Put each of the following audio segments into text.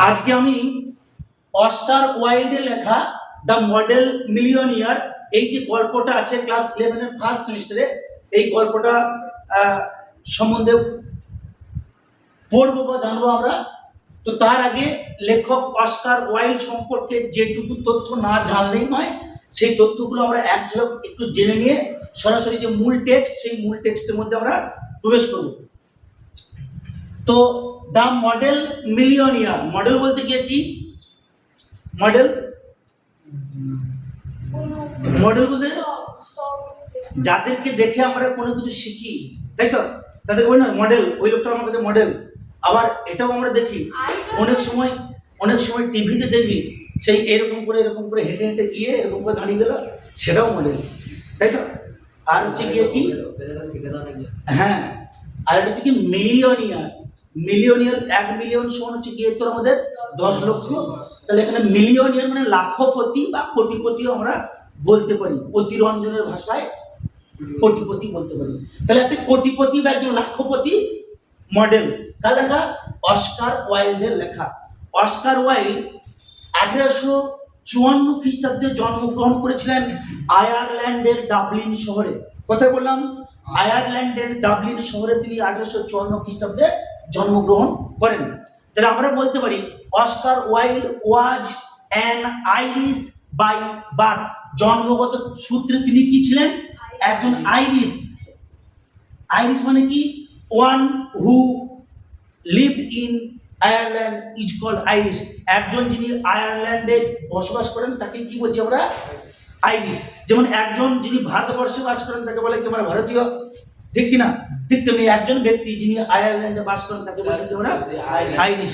আজকে আমি অস্কার ওয়াইল্ডের লেখা দ্য মডেল মিলিয়নিয়ার এই যে গল্পটা আছে ক্লাস 11 এর ফার্স্ট সেমিস্টারে, এই গল্পটা সম্বন্ধে পড়বো বা জানবো আমরা। তো তার আগে লেখক অস্কার ওয়াইল্ড সম্পর্কে যেটুকু তথ্য না জানলেই নয়, সেই তথ্যগুলো আমরা এক ঝলক একটু জেনে নিয়ে সরাসরি যে মূল টেক্সট, সেই মূল টেক্সটের মধ্যে আমরা প্রবেশ করব। তো দ্য মডেল মিলিয়নিয়ার, মডেল বলতে গিয়ে কি মডেল, মডেল বলতে যাদেরকে দেখে আমরা কোনো কিছু শিখি, তাই তো, তাদের বলি না মডেল, ওই লোকটা আমার কাছে মডেল। আবার এটাও আমরা দেখি অনেক সময় টিভিতে দেখবি সেই এরকম করে হেঁটে হেঁটে গিয়ে এরকম করে দাঁড়িয়ে গেল, সেটাও মডেল, তাই তো। আর হচ্ছে গিয়ে কি, হ্যাঁ, আর এটা হচ্ছে কি মিলিয়নিয়ার। মিলিয়নিয়ার 1 মিলিয়ন সমান হচ্ছে গিয়ে তোর আমাদের 10 লক্ষ। তাহলে এখানে মিলিয়নিয়ার মানে লাখপতি বা কোটিপতিও আমরা বলতে পারি, অতিরঞ্জনের ভাষায় কোটিপতি বলতে পারি। তাহলে একটা কোটিপতি বা একজন লাখপতি মডেল, কার লেখা? অস্কার ওয়াইল্ডের লেখা। অস্কার ওয়াইল্ড 1854 খ্রিস্টাব্দে জন্মগ্রহণ করেছিলেন আয়ারল্যান্ডের ডাবলিন শহরে। কোথায় বললাম? আয়ারল্যান্ডের ডাবলিন শহরে তিনি 1854 খ্রিস্টাব্দে জন্মগ্রহণ করেন। তাহলে আমরা বলতে পারি Oscar Wilde was an Irish by birth. জন্মগত সূত্রে তিনি কি ছিলেন? একজন আইরিশ। আইরিশ মানে কি? One who lived in Ireland is called Irish. একজন যিনি আয়ারল্যান্ডে বসবাস করেন তাকে কি বলছি আমরা? আইরিশ। যেমন একজন যিনি ভারতবর্ষে বাস করেন তাকে বলে কি আমরা ভারতীয়, ঠিক কিনা? ঠিক তেমনি একজন ব্যক্তি যিনি আয়ারল্যান্ডে বাস করেন তাকে বলছি কি আমরা? আইরিশ।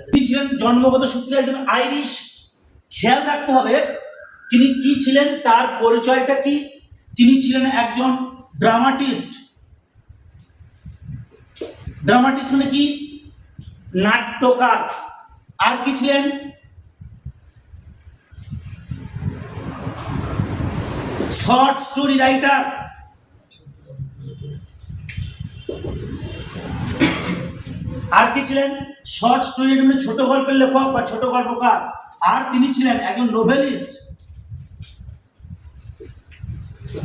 তিনি ছিলেন জন্মগত সূত্রে একজন আইরিশ। খেয়াল রাখতে হবে তিনি কি ছিলেন, তার পরিচয়টা কি। তিনি ছিলেন একজন ড্রামাটিস্ট। ড্রামাটিস্ট মানে কি? নাট্যকার। আর কি ছিলেন? Short story writer. আর কি ছিলেন? শর্ট স্টোরি মানে ছোট গল্পের লেখক বা ছোট গল্পকার। আর তিনি ছিলেন একজন নোভেলিস্ট।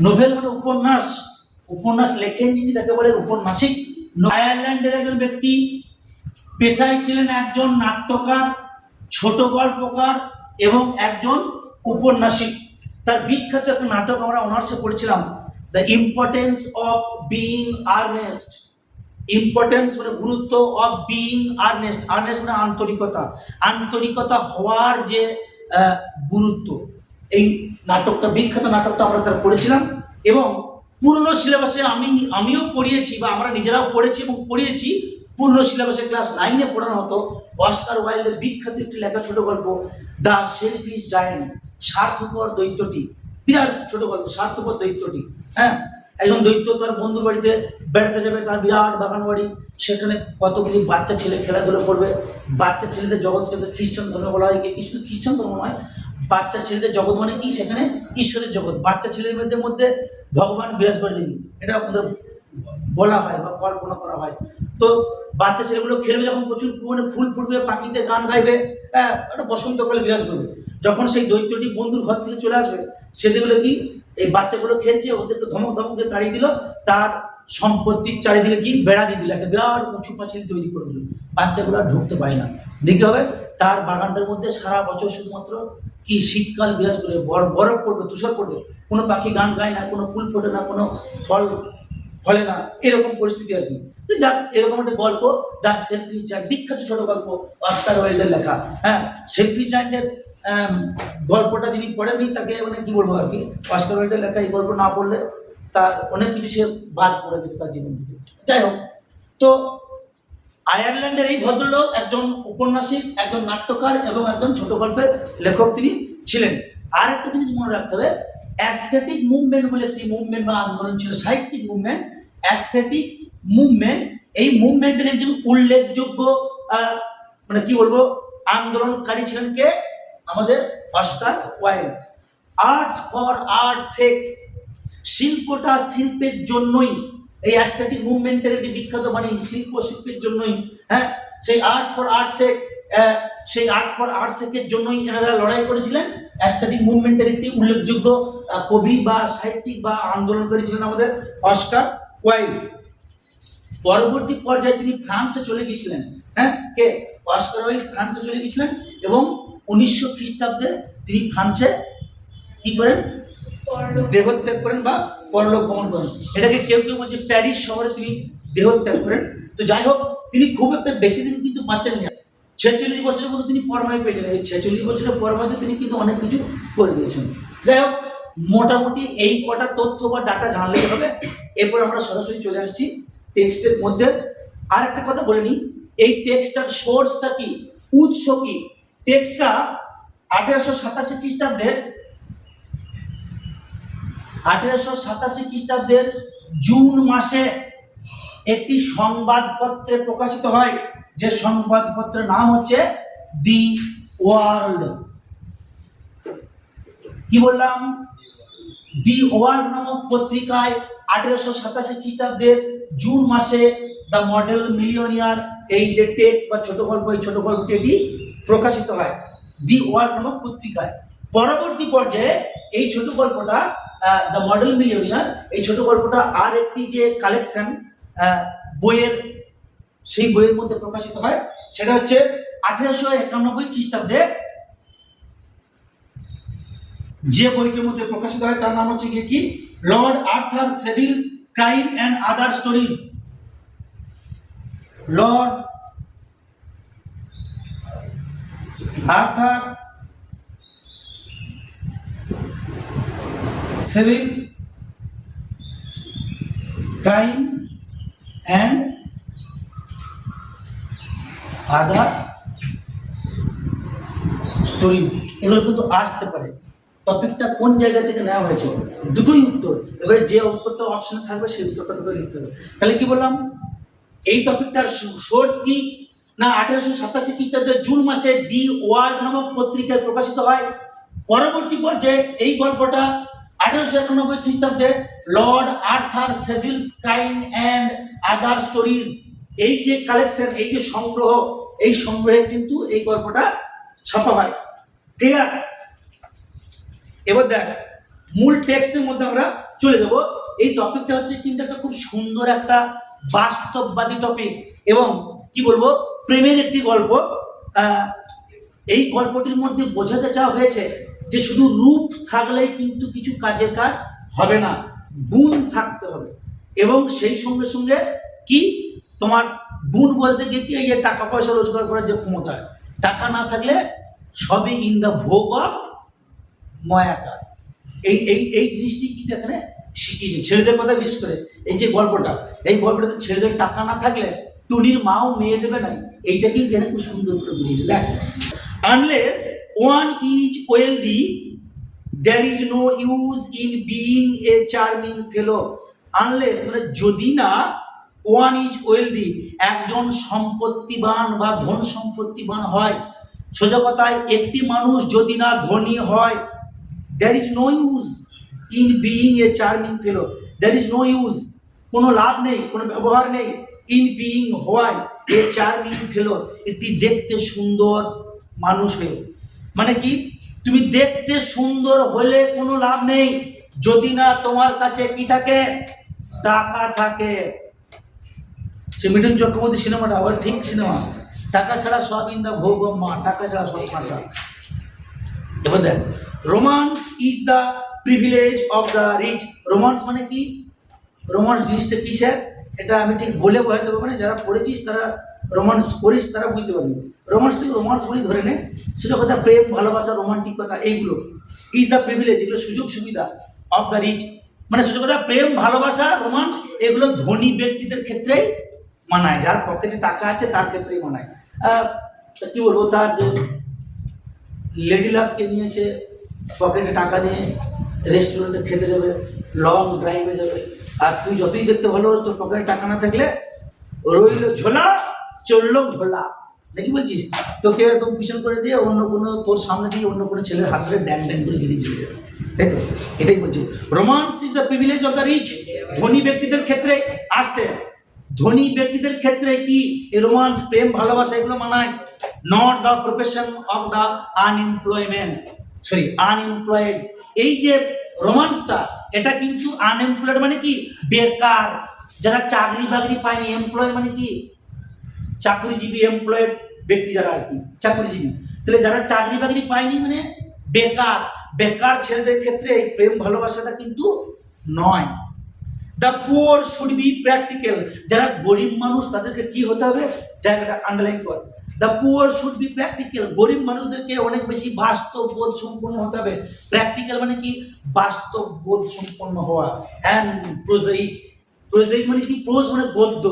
নোভেল মানে উপন্যাস, উপন্যাস লেখেন যিনি তাকে বলে উপন্যাসিক। আয়ারল্যান্ডের একজন ব্যক্তি, পেশায় ছিলেন একজন নাট্যকার, ছোট গল্পকার এবং একজন উপন্যাসিক। তার বিখ্যাত একটা নাটক আমরা অনার্সে পড়েছিলাম, the importance of being Earnest. Importance মানে গুরুত্ব, অফ বিইং আর্নেস্ট। আর্নেস্ট মানে আন্তরিকতা, আন্তরিকতা হওয়ার যে গুরুত্ব। এই নাটকটা, বিখ্যাত নাটকটা আমরা তার পড়েছিলাম এবং পুরনো সিলেবাসে আমিও পড়িয়েছি বা আমরা নিজেরাও পড়েছি এবং পড়িয়েছি। পূর্ণ সিলেবাসে ক্লাস 9-এ পড়ানো হতো অস্কার ওয়াইল্ডের বিখ্যাত একটি লেখা ছোট গল্প দ্য সেলফিশ জায়ান্ট, স্বার্থপর দৈত্যটি। বিরাট ছোট গল্প, স্বার্থপর দৈত্যটি। হ্যাঁ, একজন দৈত্য তার বন্ধুর বাড়িতে বেড়াতে যাবে, তার বিরাট বাগান বাড়ি, সেখানে কতগুলি বাচ্চা ছেলে খেলাধুলা করবে। বাচ্চা ছেলেদের জগৎ থেকে খ্রিস্টান ধর্মে বলা হয়, কিছু খ্রিস্টান ধর্ম নয়, বাচ্চা ছেলেদের জগৎ মানে কি? সেখানে ঈশ্বরের জগৎ। বাচ্চা ছেলেদের মধ্যে ভগবান বিরাজ করে দিবি, এটা আমাদের বলা হয় বা কল্পনা করা হয়। তো বাচ্চা ছেলেগুলো খেলবে, যখন প্রচুর মানে ফুল ফুটবে, পাখিতে গান গাইবে, একটা বসন্তকালে বিরাজ করবে। যখন সেই দৈত্যটি বন্ধুর ঘর থেকে চলে আসবে, সে দেখলো কি এই বাচ্চাগুলো খেলছে, ওদেরকে ধমক ধমক দিয়ে তাড়িয়ে দিল, তার সম্পত্তির চারিদিকে কি বেড়া দিয়ে দিল, একটা বিরাট উঁচু পাঁচিল তৈরি করে দিল, বাচ্চাগুলো আর ঢুকতে পায় না। দেখতে হবে তার বাগানটার মধ্যে সারা বছর শুধুমাত্র কি শীতকাল বিরাজ করে, বরফ পড়বে, তুষার পড়বে, কোনো পাখি গান গায় না, কোনো ফুল ফোটে না, কোনো ফল ফলে না, এরকম পরিস্থিতি আর কি। যাক, এরকম একটা গল্প যা সেলফিশ জায়ান্ট, বিখ্যাত ছোট গল্প অস্কার ওয়াইল্ডের লেখা। হ্যাঁ, সেলফিশ জায়ান্টের গল্পটা যিনি পড়েননি তাকে মানে কি বলবো আর কি, অস্কার ওয়াইল্ডের লেখা এই গল্প না পড়লে তার অনেক কিছু সে বাদ পড়ে গেছে তার জীবন থেকে। যাই হোক, তো আয়ারল্যান্ডের এই ভদ্রলোক একজন উপন্যাসিক, একজন নাট্যকার এবং একজন ছোট গল্পের লেখক তিনি ছিলেন। আর একটা জিনিস মনে রাখতে হবে, অ্যাস্থেটিক মুভমেন্ট বলে একটি মুভমেন্ট বা আন্দোলন ছিল, সাহিত্যিক মুভমেন্ট, অ্যাস্থেটিক মুভমেন্ট। এই মুভমেন্টের একজন উল্লেখযোগ্য মানে কি বলবো আন্দোলনকারী ছিলেন কে? আমাদের Oscar Wilde. Arts for arts sake, শিল্পটা শিল্পের জন্যই, এই অ্যাস্থেটিক মুভমেন্টের একটি বিখ্যাত বাণী, শিল্পের জন্যই। হ্যাঁ, সেই আর্ট ফর আর্টস সেক সেই আর্ট ফর আর্টসের জন্যই এনারা লড়াই করেছিলেন। অ্যাস্থেটিক মুভমেন্টের একটি উল্লেখযোগ্য কবি বা সাহিত্যিক বা আন্দোলনকারী ছিলেন আমাদের অস্কার ওয়াইল্ড। পরবর্তী পর্যায়ে তিনি ফ্রান্সে চলে গিয়েছিলেন। হ্যাঁ, কে? অস্কার ওয়াইল্ড ফ্রান্সে চলে গিয়েছিলেন এবং 1900 খ্রিস্টাব্দে তিনি ফ্রান্সে কি করেন? দেহত্যাগ করেন বা পরলোক গমন করেন। এটাকে কেউ কেউ বলছে প্যারিস শহরে তিনি দেহত্যাগ করেন। তো যাই হোক, তিনি খুব একটা বেশি দিন কিন্তু বাঁচেননি। 46 বছরের মতো তিনি পরমায়ু পেয়েছেন। এই 46 বছরের পরমায়ুতে তিনি কিন্তু অনেক কিছু করে দিয়েছেন। যাই হোক, মোটামুটি এই কটা তথ্য বা ডাটা জানলেই হবে। এরপর আমরা সরাসরি চলে আসছি টেক্সটের মধ্যে। আর একটা কথা বলে নিই, এই টেক্সটার সোর্সটা কি, উৎস কি? টেক্সটটা 1887 খ্রিস্টাব্দের 1887 খ্রিস্টাব্দের জুন মাসে একটি সংবাদপত্রে প্রকাশিত হয়, যে সংবাদপত্রের নাম হচ্ছে দি ওয়ার্ল্ড। কি বললাম? দি ওয়ার্ল্ড নামক পত্রিকায় 1887 খ্রিস্টাব্দের জুন মাসে দ্য মডেল মিলিয়নিয়ার এই যে টেক্সট বা ছোট গল্প, এই ছোট গল্পটি প্রকাশিত হয় দি ওয়ার্ল্ড নামক পত্রিকায়। পরবর্তী পর্যায়ে এই ছোট গল্পটা দ্য মডেল মিলিয়নিয়ার, এই ছোট গল্পটা আর একটি যে কালেকশন বইয়ের, সেই বইয়ের মধ্যে প্রকাশিত হয়। সেটা হচ্ছে 1891 খ্রিস্টাব্দে যে বইটির মধ্যে প্রকাশিত হয় তার নাম হচ্ছে কি? Lord Arthur Savile's crime and other stories. Lord Arthur Savile's crime and other stories. এগুলো কিন্তু আসতে পারে। টপিকটা কোন জায়গা থেকে নেওয়া হয়েছে, দুটোই উত্তর। এবারে যে উত্তরটা অপশনে থাকবে সেই উত্তরটা তোকে লিখতে হবে। তাহলে কি বললাম, এই টপিকটার সোর্স কি না 1887 খ্রিস্টাব্দের জুন মাসে দি ওয়ার্ল্ড নামক পত্রিকায় প্রকাশিত হয়। পরবর্তী পর্যায়ে এই গল্পটা 1891 খ্রিস্টাব্দে Lord Arthur Savile's crime and other stories, এই যে কালেকশন, এই যে সংগ্রহ, এই সংগ্রহে কিন্তু এই গল্পটা ছাপা হয়। ঠিক আছে, এবার দেখ মূল টেক্সটের মধ্যে আমরা চলে যাব। এই টপিকটা হচ্ছে কিন্তু একটা খুব সুন্দর একটা বাস্তববাদী টপিক এবং কি বলবো, প্রেমের একটি গল্প। এই গল্পটির মধ্যে বোঝাতে চাওয়া হয়েছে যে শুধু রূপ থাকলেই কিন্তু কিছু কাজের কাজ হবে না, গুণ থাকতে হবে। এবং সেই সঙ্গে সঙ্গে কি তোমার গুণ বলতে গিয়ে কি, এই যে টাকা পয়সা রোজগার করার যে ক্ষমতা, টাকা না থাকলে সবই ইন দ্য ভোগ অফ মায়াকার। এই এই এই জিনিসটি কিন্তু এখানে শিখিয়ে দিই ছেলেদের কথা। বিশেষ করে এই যে গল্পটা, এই গল্পটাতে ছেলেদের টাকা না থাকলে টুনির মাও মেয়ে দেবে নাই, এইটাকেই এখানে খুব সুন্দর করে বুঝিয়েছে। দেখ, unless one is wealthy there is no use in being a charming fellow. Unless মানে যদি না one is wealthy, একজন সম্পত্তিবান বা ধন সম্পত্তিবান হয়, সোজা কথায় একটি মানুষ যদি না ধনী হয়, there is no use in being a charming fellow. There is no use, কোনো লাভ নেই, কোনো ব্যবহার নেই, in being হয় a charming fellow, একটি দেখতে সুন্দর মানুষ হয়ে। মানে কি, তুমি দেখতে সুন্দর হলে কোনো লাভ নেই যদি না তোমার কাছে কি থাকে, টাকা থাকে। সে মিঠুন চক্রবর্তী সিনেমাটা আবার ঠিক সিনেমা, টাকা ছাড়া সব ইন দা ভোগ অফ মা, টাকা ছাড়া সব মাথা। এবার দেখ, romance is the privilege of the rich. Romance মানে কি, রোমান্স জিনিসটা কি স্যার, এটা আমি ঠিক বলে বোঝাতে পারবো না, যারা পড়েছিস তারা, রোমান্স পড়িস তারা বুঝতে পারবি। রোমান্স থেকে রোমান্স বলি ধরে নে, সেটা কথা প্রেম, ভালোবাসা, রোমান্টিকতা, এইগুলো ইজ দ্য প্রিভিলেজ, এগুলো সুযোগ সুবিধা অফ দ্য রিচ। মানে সুযোগ কথা, প্রেম, ভালোবাসা, রোমান্স, এগুলো ধনী ব্যক্তিদের ক্ষেত্রেই মানায়, যার পকেটে টাকা আছে তার ক্ষেত্রেই মানায়। কি বলবো, তার যে লেডি লাভকে নিয়েছে, পকেটে টাকা নিয়ে রেস্টুরেন্টে খেতে যাবে, লং ড্রাইভে যাবে, আর তুই যতই দেখতে ভালো, তোর পকেটে টাকা না থাকলে রইল ঝোলা, চললো ভোলা। নাকি বলছিস, তোকে একদম পিছন করে দিয়ে অন্য কোনো, তোর সামনে দিয়ে অন্য কোনো ছেলের হাত ধরে ড্যাং ড্যাং করে গিয়ে চলে যাবে, তাই তো? এটাই বলছি, romance is the privilege of the rich. ধনী ব্যক্তিদের ক্ষেত্রে আসতে, ধনী ব্যক্তিদের ক্ষেত্রে কি এই রোমান্স, প্রেম, ভালোবাসা এগুলো মানায়। Not the profession of the unemployed. এই যে রোমান্সটা, এটা কিন্তু আনএমপ্লয়েড মানে কি, বেকার, যারা চাকরি বাকরি পায়নি। এমপ্লয় মানে কি, চাকরিজীবী, এমপ্লয়েড ব্যক্তি যারা আর কি চাকরিজীবী। তাহলে যারা চাকরি বাকরি পায়নি মানে বেকার, বেকার ছেলেদের ক্ষেত্রে এই প্রেম ভালোবাসাটা কিন্তু নয়। The poor should be practical, যারা গরিব মানুষ তাদেরকে কি হতে হবে, জায়গাটা আন্ডারলাইন কর। The poor should be practical, গরিব মানুষদেরকে অনেক বেশি বাস্তব বোধ সম্পন্ন হতে হবে। প্র্যাকটিক্যাল মানে কি, বাস্তব বোধ সম্পন্ন হওয়া। অ্যান্ড প্রোজাইক, প্রোজাইক মানে কি, প্রোজ মানে গদ্য।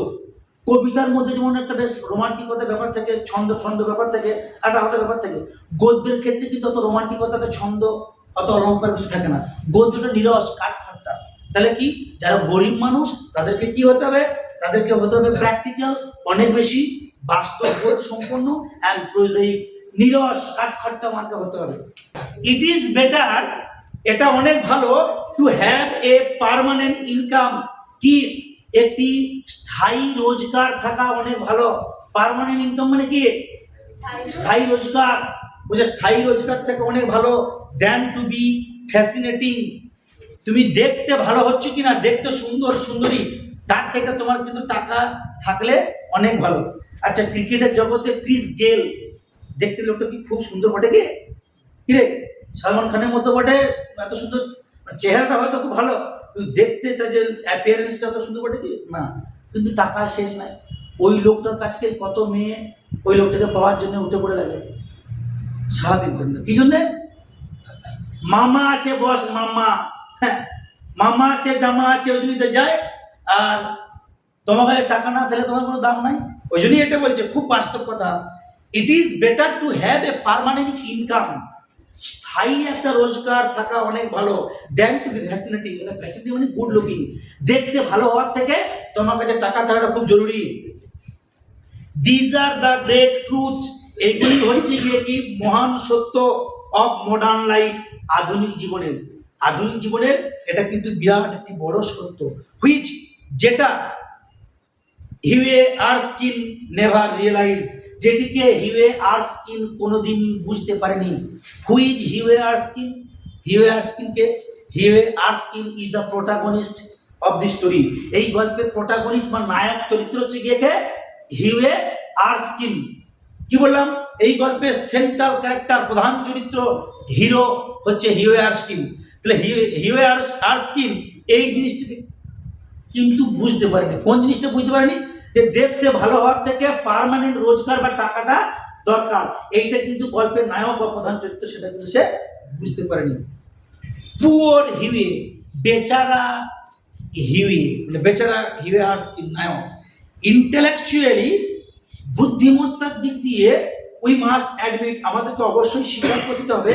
কবিতার মধ্যে যেমন একটা বেশ রোমান্টিকতার ব্যাপার থাকে, ছন্দ ছন্দ ব্যাপার থাকে, একটা আলাদা ব্যাপার থাকে। গদ্যের ক্ষেত্রে কিন্তু অত রোমান্টিকতাতে ছন্দ অত অলঙ্কার কিছু থাকে না, গদ্যটা নিরস কাঠখাট্টা। তাহলে কি, যারা গরিব মানুষ তাদেরকে কি হতে হবে, তাদেরকে হতে হবে প্র্যাকটিক্যাল, অনেক বেশি বাস্তব বোধ সম্পন্ন, অ্যান্ড প্রোজাইক, নিরস কাঠখাট্টা মার্কা হতে হবে। ইট ইজ বেটার, এটা অনেক ভালো, to have a permanent income, কি, একটি স্থায়ী রোজগার থাকা অনেক ভালো। পার্মানেন্ট ইনকাম মানে কি, স্থায়ী রোজগার, বুঝে, স্থায়ী রোজগার থেকে অনেক ভালো। দ্যান টু বি ফ্যাসিনেটিং, তুমি দেখতে ভালো হচ্ছে কিনা, দেখতে সুন্দর সুন্দরী, তার থেকে তোমার কিন্তু টাকা থাকলে অনেক ভালো। আচ্ছা, ক্রিকেটের জগতে ক্রিস গেল, দেখতে লোকটা কি খুব সুন্দর বটে, কি রে, সালমান খানের মতো বটে, এত সুন্দর, চেহারাটা হয়তো খুব ভালো, কিন্তু দেখতে তার যে অ্যাপিয়ারেন্সটা এত সুন্দর বটে কি না, কিন্তু টাকা শেষ নাই। ওই লোকটার কাছে কত মেয়ে ওই লোকটাকে পাওয়ার জন্য উঠে পড়ে লাগে, স্বাভাবিক ঘটনা। কি জন্যে, মামা আছে বস, মামা, হ্যাঁ, মামা আছে, জামা আছে, ওই জন্যই তো যায়। আর তোমার কাছে টাকা না থাকলে তোমার কোনো দাম নাই, ওই জন্যই এটা বলছে, খুব বাস্তব কথা। It is better to have a permanent income, স্থায়ী একটা রোজগার থাকা অনেক ভালো। দেন টু বি ফ্যাসিনেটিং, মানে ফ্যাসিনেটিং মানে গুড লুকিং, দেখতে ভালো হওয়ার থেকে তোমার কাছে টাকা থাকাটা খুব জরুরি। These are the great truths, এইগুলি হচ্ছে গিয়ে কি মহান সত্য অফ মডার্ন লাইফ, আধুনিক জীবনের, আধুনিক জীবনের এটা কিন্তু বিরাট একটি বড় সত্য। হুইচ, যেটা হিউয়ে আরস্কিন নেভার রিয়েলাইজ, যেটিকে হিউয়ে আরস্কিন কোনোদিনই বুঝতে পারেনি। হুইচ হিউয়ে আরস্কিন, হিউয়ে আরস্কিনকে, Hughie Erskine is the protagonist of the story, এই গল্পের প্রোটাগনিস্ট বা নায়ক চরিত্র হচ্ছে গিয়ে কে, হিউয়ে আরস্কিন। কি বললাম, এই গল্পের সেন্ট্রাল ক্যারেক্টার, প্রধান চরিত্র, হিরো হচ্ছে হিউয়ে আরস্কিন। তাহলে হিউয়ে আরস্কিন এই জিনিসটাকে কিন্তু বুঝতে পারেনি। কোন জিনিসটা বুঝতে পারেনি, যে দেখতে ভালো হওয়ার থেকে পার্মানেন্ট রোজগার বা টাকাটা দরকার, এইটা কিন্তু গল্পের নায়ক বা প্রধান চরিত্র সেটা কিন্তু সে বুঝতে পারেনি। পুয়ার হিউয়ে, বেচারা হিউয়ে, মানে বেচারা হিউয়ে আরস্কিন নায়ক। ইন্টেলেকচুয়ালি, বুদ্ধিমত্তার দিক দিয়ে, উই মাস্ট অ্যাডমিট, আমাদেরকে অবশ্যই স্বীকার করতে হবে,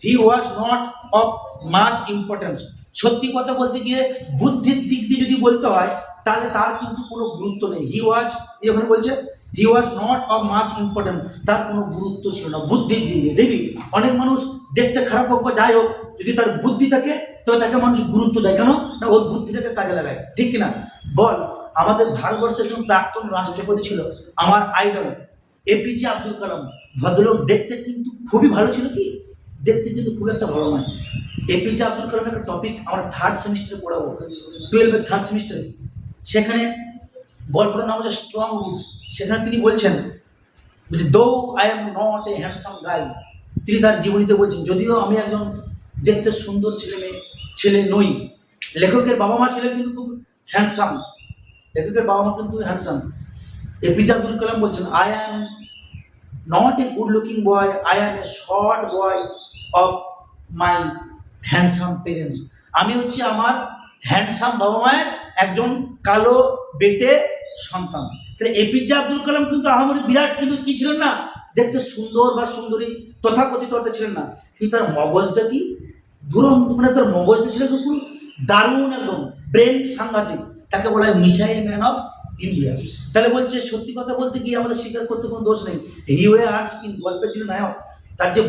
he was not of much importance. সত্যি কথা বলতে গিয়ে বুদ্ধির দিক দিয়ে যদি বলতে হয় তাহলে তার কিন্তু কোনো গুরুত্ব নেই। হি ওয়াজ, যখন বলছে he was not of much important, তার কোনো গুরুত্ব ছিল না বুদ্ধির দিক দিয়ে। দেখবি অনেক মানুষ দেখতে খারাপ হোক বা যাই হোক, যদি তার বুদ্ধি থাকে তবে তাকে মানুষ গুরুত্ব দেয়, কেন না, ওর বুদ্ধিটাকে কাজে লাগায়, ঠিক কিনা বল। আমাদের ভারতবর্ষের একজন প্রাক্তন রাষ্ট্রপতি ছিল আমার আইডল, এপিজে আব্দুল কালাম। ভদ্রলোক দেখতে কিন্তু খুবই ভালো ছিল, কি দেখতে কিন্তু খুব একটা ভালো নয়। এপিজে আব্দুল কালামের একটা টপিক আমরা থার্ড সেমিস্টারে পড়াবো, 12-এর থার্ড সেমিস্টারে, সেখানে গল্পটার নাম হচ্ছে স্ট্রং রুটস। সেখানে তিনি বলছেন, though I am not a handsome গাই, তিনি তার জীবনীতে বলছেন, যদিও আমি একজন দেখতে সুন্দর ছেলে নই, লেখকের বাবা মা ছিলেন কিন্তু খুব হ্যান্ডসাম, লেখকের বাবা মা কিন্তু হ্যান্ডসাম। এপিজে আব্দুল কালাম বলছেন, I am not a good looking boy, I am a short boy of my handsome parents, আমি হচ্ছে আমার হ্যান্ডসাম বাবা মায়ের একজন কালো বেটে সন্তান। তাহলে এপিজে আব্দুল কালাম কিন্তু আহামরি বিরাট কিন্তু কি ছিলেন না, দেখতে সুন্দর বা সুন্দরী তথাকথিত অর্থে ছিলেন না, কিন্তু তার মগজটা কি দুরন্ত, মানে তার মগজটা ছিল খুব দারুণ, একদম ব্রেন সাংঘাতিক, তাকে বলা হয় মিসাইল ম্যান অফ ইন্ডিয়া। তাহলে বলছে সত্যি কথা বলতে গিয়ে আমাদের স্বীকার করতে কোনো দোষ নেই, হিউয়ে আরস্কিন গল্পের যিনি নায়ক, তার যে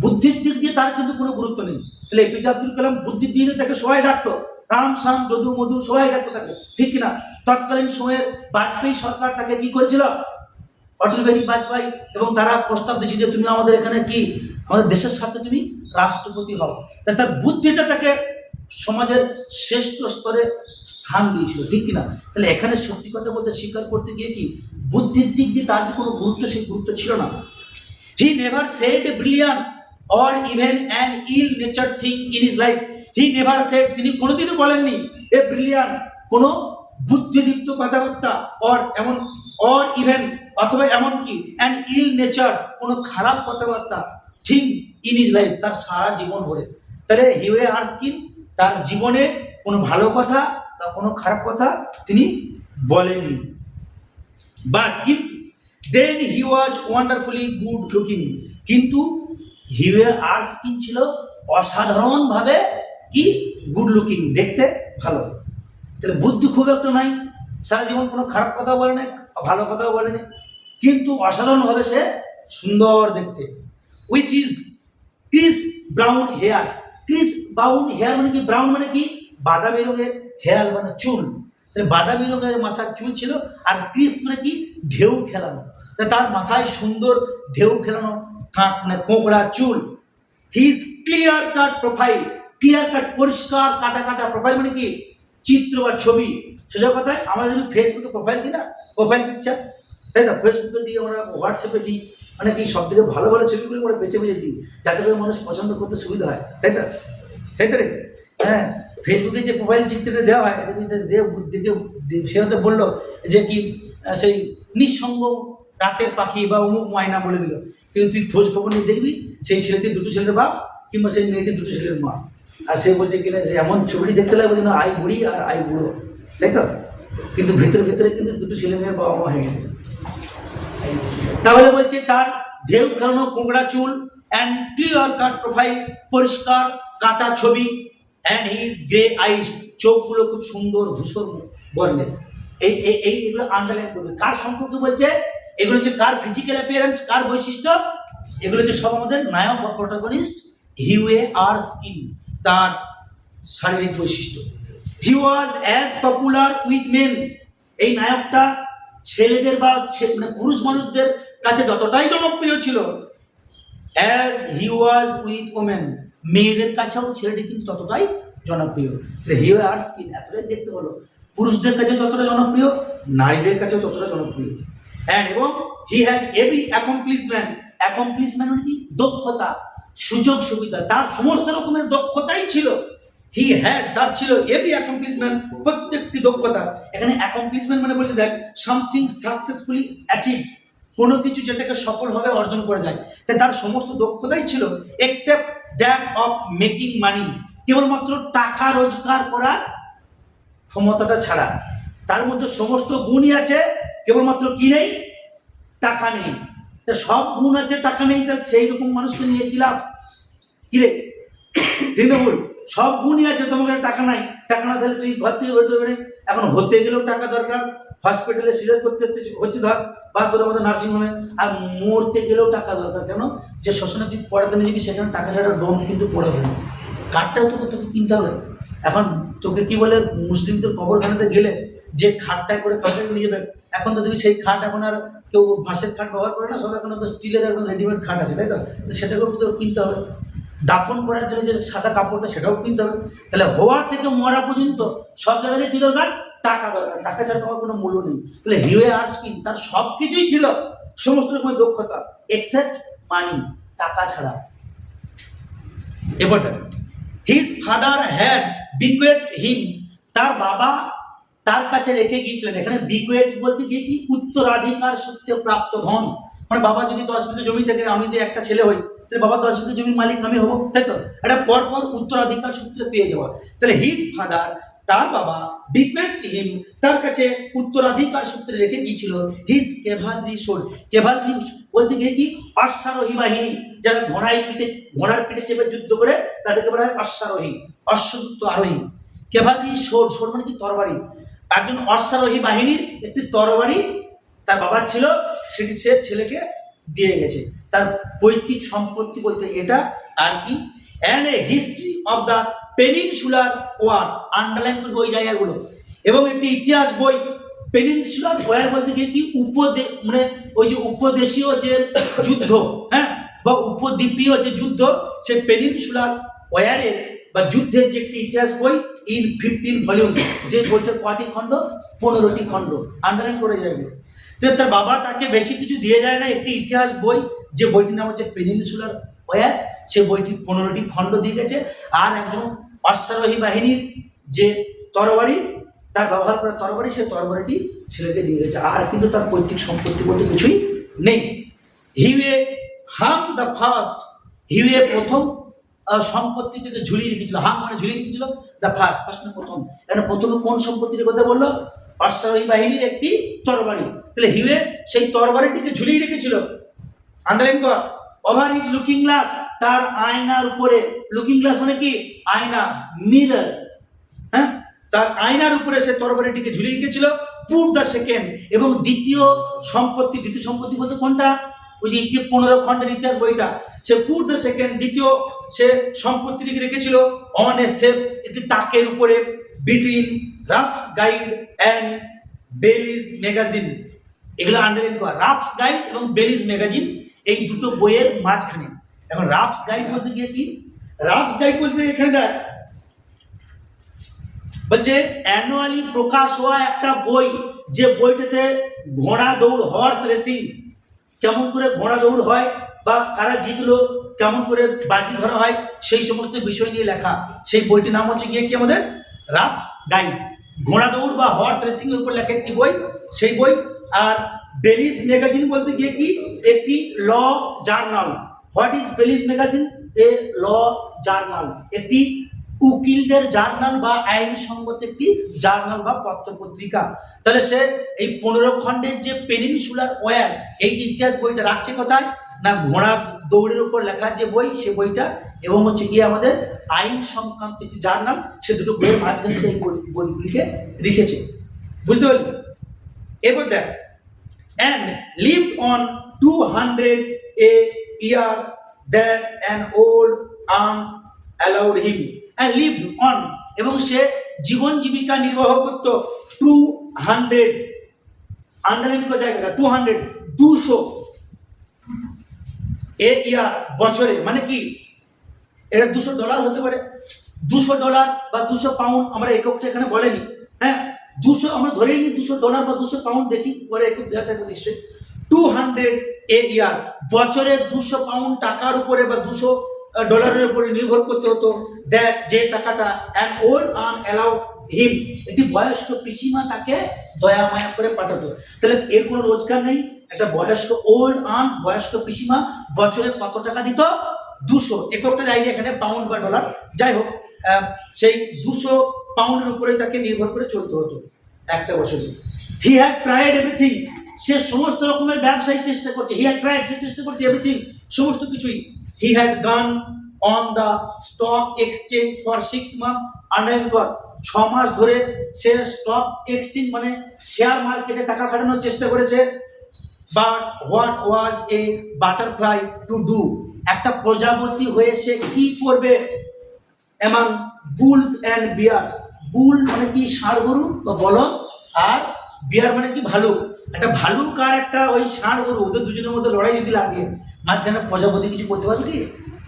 বুদ্ধির দিক দিয়ে তার কিন্তু কোনো গুরুত্ব নেই। তাহলে এপিজে আব্দুল কালাম বুদ্ধির দিয়ে তাকে সবাই ডাকতো, রাম শাম যদু মধু সবাই ডাকতো তাকে, ঠিক কিনা। তৎকালীন সময়ের বাজপেয়ী সরকার তাকে কি করেছিল, অটল বিহারী বাজপেয়ী, এবং তারা প্রস্তাব দিয়েছে যে তুমি আমাদের এখানে কি আমাদের দেশের সাথে তুমি রাষ্ট্রপতি হও। তার বুদ্ধিটা তাকে সমাজের শ্রেষ্ঠ স্তরে স্থান দিয়েছিল, ঠিক কিনা? তাহলে এখানে সত্যি কথা বলতে স্বীকার করতে গিয়ে কি বুদ্ধির দিক দিয়ে তার যে কোনো গুরুত্ব, সেই গুরুত্ব ছিল না। He never said a brilliant or even an ill nature thing in his life. He never said, তিনি কোনোদিনও বলেননি এ ব্রিলিয়ান্ট, কোনো বুদ্ধিদীপ্ত কথাবার্তা, অর ইভেন অথবা এমনকি অ্যান ইল নেচার, কোনো খারাপ কথাবার্তা, থিং ইন হিজ লাইফ, তার সারা জীবন ভরে। তাহলে হিউয়ে আরস্কিন তার জীবনে কোনো ভালো কথা বা কোনো খারাপ কথা তিনি বলেননি। বাট কিন্তু দেন হি ওয়াজ ওয়ান্ডারফুলি গুড লুকিং, কিন্তু হিউয়ে আরস্কিন ছিল অসাধারণভাবে কি গুড লুকিং, দেখতে ভালো। তাহলে বুদ্ধি খুব একটা নাই, সারা জীবন কোনো খারাপ কথাও বলে না, ভালো কথাও বলেনি, কিন্তু অসাধারণভাবে সে সুন্দর দেখতে। With is crisp brown hair, crisp brown hair মানে কি? ব্রাউন মানে কি? বাদামি রঙের, হেয়ার মানে চুল। তাহলে বাদামি রঙের মাথার চুল ছিল, আর ক্রিস মানে কি? ঢেউ খেলানো। তার মাথায় সুন্দর ঢেউ খেলানো মানে কোঁকড়া চুল। His clear cut profile, clear cut পরিষ্কার কাটা কাটা প্রোফাইল মানে কি? চিত্র বা ছবি। সোজা কথায় আমরা যদি ফেসবুকে প্রোফাইল দিই না, প্রোফাইল পিকচার, তাই না? ফেসবুকে দিই, আমরা হোয়াটসঅ্যাপে দিই, মানে কি সব থেকে ভালো ভালো ছবিগুলো আমরা বেছে বেছে দিই, যাতে করে মানুষ পছন্দ করতে সুবিধা হয়, তাই তো? তাই তো রে? হ্যাঁ, ফেসবুকে যে প্রোফাইল চিত্রটা দেওয়া হয়, সে হয়তো বললো যে কি সেই নিঃসঙ্গ রাতের পাখি বা অমুক ময়না বলে দিল, কিন্তু তুই খোঁজ খবর নিয়ে দেখবি সেই ছেলেটি দুটো ছেলের বাপ, কিংবা সেই মেয়েটি দুটো ছেলের মা, আর সে বলছে কিনা যে এমন ছবিটি দেখতে লাগবে যেন আই বুড়ি আর আই বুড়ো, তাই তো? কিন্তু ভিতরে ভিতরে কিন্তু দুটো ছেলে মেয়ের বাবা মা হয়ে গেছে। তাহলে বলছে তার ঢেউ খেলানো কোঁকড়া চুল, অ্যান্ড ক্লিয়ার কাট প্রোফাইল, পরিষ্কার কাটা ছবি, অ্যান্ড হিজ গ্রে আইজ, চোখগুলো খুব সুন্দর ধূসর বর্ণের। এইগুলো আন্ডারলাইন করবে। কার সম্পর্কে বলছে? এগুলো হচ্ছে কার ফিজিক্যাল অ্যাপিয়ারেন্স, কার বৈশিষ্ট্য? এগুলো হচ্ছে সব আমাদের নায়ক বা প্রোটাগনিস্ট হিউয়ে আরস্কিন, তার শারীরিক বৈশিষ্ট্য। He was as popular with men, এই নায়কটা ছেলেদের বা মানে পুরুষ মানুষদের কাছে যতটাই জনপ্রিয় ছিল, as he was with women, মেয়েদের কাছেও ছেলেটি কিন্তু ততটাই জনপ্রিয়। হিউয়ে আরস্কিন এতটাই দেখতে হলো, পুরুষদের কাছে যতটা জনপ্রিয়, নারীদের কাছেও ততটা জনপ্রিয়। অ্যান্ড এবং he had every accomplishment, accomplishment মানে কি? দক্ষতা, সুযোগ সুবিধা, তার সমস্ত রকমের দক্ষতাই ছিল। হি হ্যাড, তার ছিল এভরি অ্যাকমপ্লিশমেন্ট, প্রত্যেকটি দক্ষতা। এখানে অ্যাকমপ্লিশমেন্ট মানে বলছে দেখ সামথিং সাকসেসফুলি অ্যাচিভ, কোনো কিছু যেটাকে সফলভাবে অর্জন করা যায়, তাই তার সমস্ত দক্ষতাই ছিল, এক্সেপ্ট দ্যাট অফ মেকিং মানি, কেবলমাত্র টাকা রোজগার করার ক্ষমতাটা ছাড়া। তার মধ্যে সমস্ত গুণই আছে, কেবলমাত্র কি নেই? টাকা নেই। সব গুণ আছে, টাকা নেই, তা সেই রকম মানুষকে নিয়ে কি লাভ? কিরে, ঠিক না ভুল? সব গুণই আছে, তোমাকে টাকা নাই, টাকা না তাহলে তুই ঘর থেকে বেরোতে পারবি না। এখন হতে গেলেও টাকা দরকার, হসপিটালে সিজার করতে হচ্ছে ধর, বা তোর আমাদের নার্সিংহোমে, আর মরতে গেলেও টাকা দরকার। কেন? যে শ্মশানে তুই পড়াতে নিয়ে যাবি, সেখানে টাকা ছাড়া ডোম কিন্তু পড়াবে না, কাঠটাও তোকে কিনতে হবে। এখন তোকে কি বলে, মুসলিমদের কবরখানাতে গেলে যে খাটটায় করে কাঠে নিয়ে যাবে, এখন তো তুমি সেই খাট এখন আর কেউ বাঁশের খাট ব্যবহার করে না, সব এখন তো স্টিলের একদম রেডিমেড খাট আছে, তাই তো? সেটাকেও তো কিনতে হবে। দাফন করার জন্য যে সাদা কাপড়টা, সেটাও কিনতে হবে। তাহলে হওয়া থেকে মরা পর্যন্ত সব জায়গায় কি দরকার? টাকা দরকার, টাকা ছাড়া তোমার কোনো মূল্য নেই। তাহলে হিউয়ে আরস্কিন তার সব কিছুই ছিল, সমস্ত রকমের দক্ষতা, এক্সেপ্ট মানি, টাকা ছাড়া। এবার হিজ ফাদার হ্যাড বিকুয়েট হিম, তার বাবা তার কাছে রেখে গিয়েছিলেন। এখানে বিকুয়েট বলতে গিয়ে কি? উত্তরাধিকার সূত্রে প্রাপ্ত ধন। মানে বাবা যদি 10 বিঘা জমি থেকে, আমি যদি একটা ছেলে হই, তাহলে বাবা 10 বিঘা জমির মালিক আমি হবো, তাই তো? এটা পরপর উত্তরাধিকার সূত্রে পেয়ে যাওয়া। তাহলে হিজ ফাদার, তার বাবা, বিকুয়েট হিম, তার কাছে উত্তরাধিকার সূত্রে রেখে গিয়েছিল হিজ ক্যাভালরি সোর্ড। ক্যাভালরি বলতে গিয়ে কি? অশ্বারোহী বাহিনী, যারা ঘোড়ার পিঠে চেপে যুদ্ধ করে, তাদেরকে বলা হয় অশ্বারোহী, অশ্বযুক্ত আরোহী। ক্যাভালরি সোর্ড, সোর্ড মানে কি? তরবারি। একজন অশ্বারোহী বাহিনীর একটি তরবারি তার বাবা ছিল, সেটি সে ছেলেকে দিয়ে গেছে। তার পৈতৃক সম্পত্তি বলতে এটা আর কি। And a history of the peninsular war, underline করবে ওই জায়গাগুলো। এবং একটি ইতিহাস বই, পেনিনসুলার ওয়ার বলতে গিয়ে কি মানে ওই যে উপদেশীয় যে যুদ্ধ, হ্যাঁ, বা উপদ্বীপীয় যে যুদ্ধ, সে পেনিনসুলার ওয়ারের বা যুদ্ধের যে একটি ইতিহাস বই ইন 15 ভলিউম, যে বইটার কয়টি খণ্ড? 15টি খণ্ড। আন্ডারলাইন করে যায়। তার বাবা তাকে বেশি কিছু দিয়ে যায় না, একটি ইতিহাস বই, যে বইটির নাম হচ্ছে পেনিনসুলার ওয়ার। সে বইটি 15টি খণ্ড দিয়ে গেছে। আর একজন অশ্বারোহী বাহিনীর যে তরবারি, তার ব্যবহার করা তরবারি, সেই তরবারিটি ছেলেকে দিয়ে গেছে। আর কিন্তু তার পৈতৃক সম্পত্তি বলতে কিছুই নেই। হিউয়ে হাম দ্য ফার্স্ট, হিউয়ে প্রথম সম্পত্তিটাকে ঝুলিয়ে রেখেছিল। হাম মানে ঝুলিয়ে রেখেছিল, দ্য ফার্স্ট, ফার্স্ট মানে প্রথম। এখানে প্রথমে কোন সম্পত্তির কথা বললো? অশ্বারোহী বাহিনীর একটি তরবারি। তাহলে হিউয়ে সেই তরবারিটিকে ঝুলিয়ে রেখেছিল। আন্ডারলাইন কর। ওভার হিজ লুকিং গ্লাস, তার আয়নার উপরে। লুকিং গ্লাস মানে কি? আয়না, মিরর, হ্যাঁ, তার আয়নার উপরে সে তরবারিটিকে ঝুলিয়ে রেখেছিল। পুট দ্য সেকেন্ড, এবং দ্বিতীয় সম্পত্তি, দ্বিতীয় সম্পত্তি বলতে কোনটা? ওই যে 15 খণ্ডের ইতিহাস বইটা, সে পুট দ্য সেকেন্ড, দ্বিতীয় সে সম্পত্তিটিকে রেখেছিল অন এ সেফ, একটি তাকের উপরে, between Ruff's Guide and Bailey's magazine. এগুলো আন্ডারলাইন করা। রাফস গাইড এবং বেলিজ ম্যাগাজিন, এই দুটো বইয়ের মাঝখানে। এখন রাফস গাইড বলতে গিয়ে কি? রাফস গাইড বলতে এখানে দেখ বলছে অ্যানুয়ালি প্রকাশ হওয়া একটা বই, যে বইটাতে ঘোড়া দৌড়, হর্স রেসিং, কেমন করে ঘোড়া দৌড় হয় বা কারা জিতলো, কেমন করে বাজি ধরা হয়, সেই সমস্ত বিষয় নিয়ে লেখা। সেই বইটির নাম হচ্ছে গিয়ে কি আমাদের রাফস গাইড। ঘোড়া দৌড় বা হর্স রেসিং এর উপর লেখা একটি বই, সেই বই। আর বেলিজ ম্যাগাজিন বলতে গিয়ে কি? একটি law journal. What is Bailey's magazine? A law journal, একটি উকিলদের জার্নাল বা আইনসঙ্গত একটি জার্নাল বা পত্র পত্রিকা। তাহলে সে এই 15 খণ্ডের যে পেনিনসুলার ওয়ার, এই যে ইতিহাস বইটা রাখছে কোথায়? না ঘোড়া দৌড়ের উপর লেখা যে বই, সে বইটা, এবং হচ্ছে গিয়ে আমাদের আইন সংক্রান্ত একটি জার্নাল, সে দুটো বইয়ের মাঝখানে সেই বইগুলিকে রেখেছে। বুঝতে পারলি? এবার দেখ, and lived on 200 a year that an old aunt allowed him, and lived on, এবং সে জীবন জীবিকা নির্বাহ করত 200, আন্ডারলাইন করা জায়গাটা 200, 200 এ ইয়ার, বছরে। মানে কি? এটা $200 হতে পারে, $200 বা 200 পাউন্ড, আমরা এককটা এখানে বলেনি, হ্যাঁ। 200 আমরা ধরেই নিই, $200 বা 200 পাউন্ড, দেখি পরে একক দেওয়া থাকবে নিশ্চয়ই। 200 এ ইয়ার, বছরে 200 পাউন্ড টাকার উপরে বা $200 উপরে নির্ভর করতে হতো। দ্যাট, যে টাকাটা, অ্যান ওল্ড আর্ন অ্যালাউড হিম, একটি বয়স্ক পিসিমা তাকে দয়া মায়া করে পাঠাতো। তাহলে এর কোনো রোজগার নেই। একটা বয়স্ক ওল্ড আর্ন, বয়স্ক পিসিমা বছরে কত টাকা দিত? 200। এককটা আইডিয়া এখানে পাউন্ড বা ডলার, যাই হোক, সেই 200 পাউন্ডের উপরে তাকে নির্ভর করে চলতে হতো একটা বছরে। হি হ্যাড ট্রাইড এভরিথিং, সে সমস্ত রকমের ব্যবসায়ী চেষ্টা করছে। হি হ্যাড ট্রাইড, সে চেষ্টা করছে এভরিথিং, সমস্ত কিছুই। হি হ্যাড গান on the stock exchange for 6 month, underline কর। 6 মাস ধরে সে স্টক এক্সচেঞ্জ মানে শেয়ার মার্কেটে টাকা খাটানোর চেষ্টা করেছে। But what was A butterfly to do, একটা প্রজাপতি হয়ে সে কি করবে? এমন বুলস অ্যান্ড বিয়ার্স, বুল মানে কি? ষাঁড় গরু বা বলদ, আর বিয়ার মানে কি? ভালুক। একটা ভালুক আর একটা ওই ষাঁড় গরু, ওদের দুজনের মধ্যে লড়াই যদি লাগে, মাঝখানে প্রজাপতি কিছু করতে পারবে কি?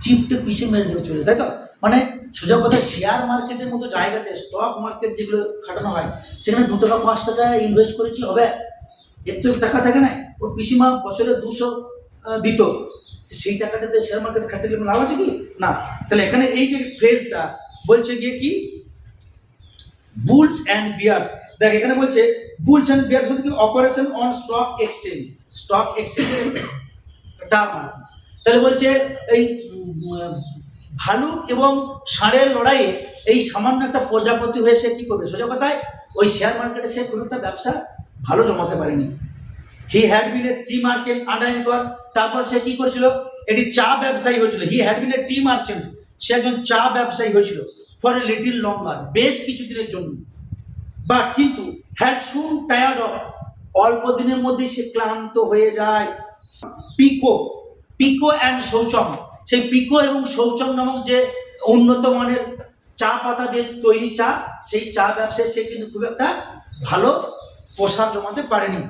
চিপটে পিসে মেরে দেবে, চলে, তাই তো? মানে সোজা কথা, শেয়ার মার্কেটের মতো জায়গাতে, স্টক মার্কেট যেগুলো খাটানো হয়, সেখানে 2 টাকা 5 টাকা ইনভেস্ট করে কি হবে? এর তো টাকা থাকে না। ওর পিসিমা বছরে 200 দিত, সেই টাকাটাতে শেয়ার মার্কেটে খাটতে গেলে লাভ আছে কি? না। তাহলে এখানে এই যে ফ্রেজটা বলছে গিয়ে কি? বুলস অ্যান্ড বিয়ার্স। দেখ এখানে বলছে বুলস অ্যান্ড বিয়ার্স বলতে কি? Operation on stock exchange, stock এক্সচেঞ্জের টার্ম। তাহলে বলছে এই ভালুক এবং ষাঁড়ের লড়াইয়ে এই সামান্য একটা প্রজাপতি হয়ে সে কি করবে? সোজা কথায় ওই শেয়ার মার্কেটে সে কোনো একটা ব্যবসা ভালো জমাতে পারেনি। হি had bin A T merchant, underline কর। তারপর সে কি করেছিল? এটি চা ব্যবসায়ী হয়েছিল। হি had bin A T merchant, সে একজন চা ব্যবসায়ী হয়েছিল। ফর এ লিটিল লঙ্গার, বেশ কিছু দিনের জন্য। বাট কিন্তু হ্যাড সুন টায়ার্ড অফ, অল্প দিনের মধ্যেই সে ক্লান্ত হয়ে যায়। পিকো, পিকো অ্যান্ড শৌচম, সেই পিকো এবং শৌচম নামক যে উন্নত মানের চা পাতা দিয়ে তৈরি চা, সেই চা ব্যবসায় সে কিন্তু খুব একটা ভালো পোষা জমাতে পারেনি।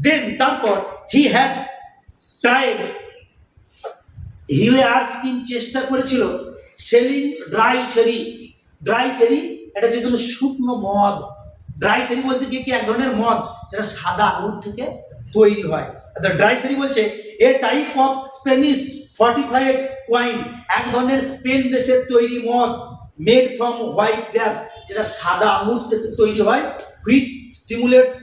দেন তারপর হি হ্যাড ট্রাইড, হিওয়ার্সকিন চেষ্টা করেছিল সেলিং ড্রাই সেরি। ড্রাই সেরি এটা যে কোনো শুকনো মদ। ড্রাই সেরি বলতে কি এক ধরনের মদ যেটা সাদা আঙুর থেকে তৈরি হয়। ড্রাই সেরি বলছে a type of Spanish fortified wine, এক ধরনের স্পেন দেশের তৈরি মদ, মেড ফ্রম হোয়াইট গ্রেপস, যেটা সাদা আঙুর থেকে তৈরি হয়, হুইচ স্টিমুলেটস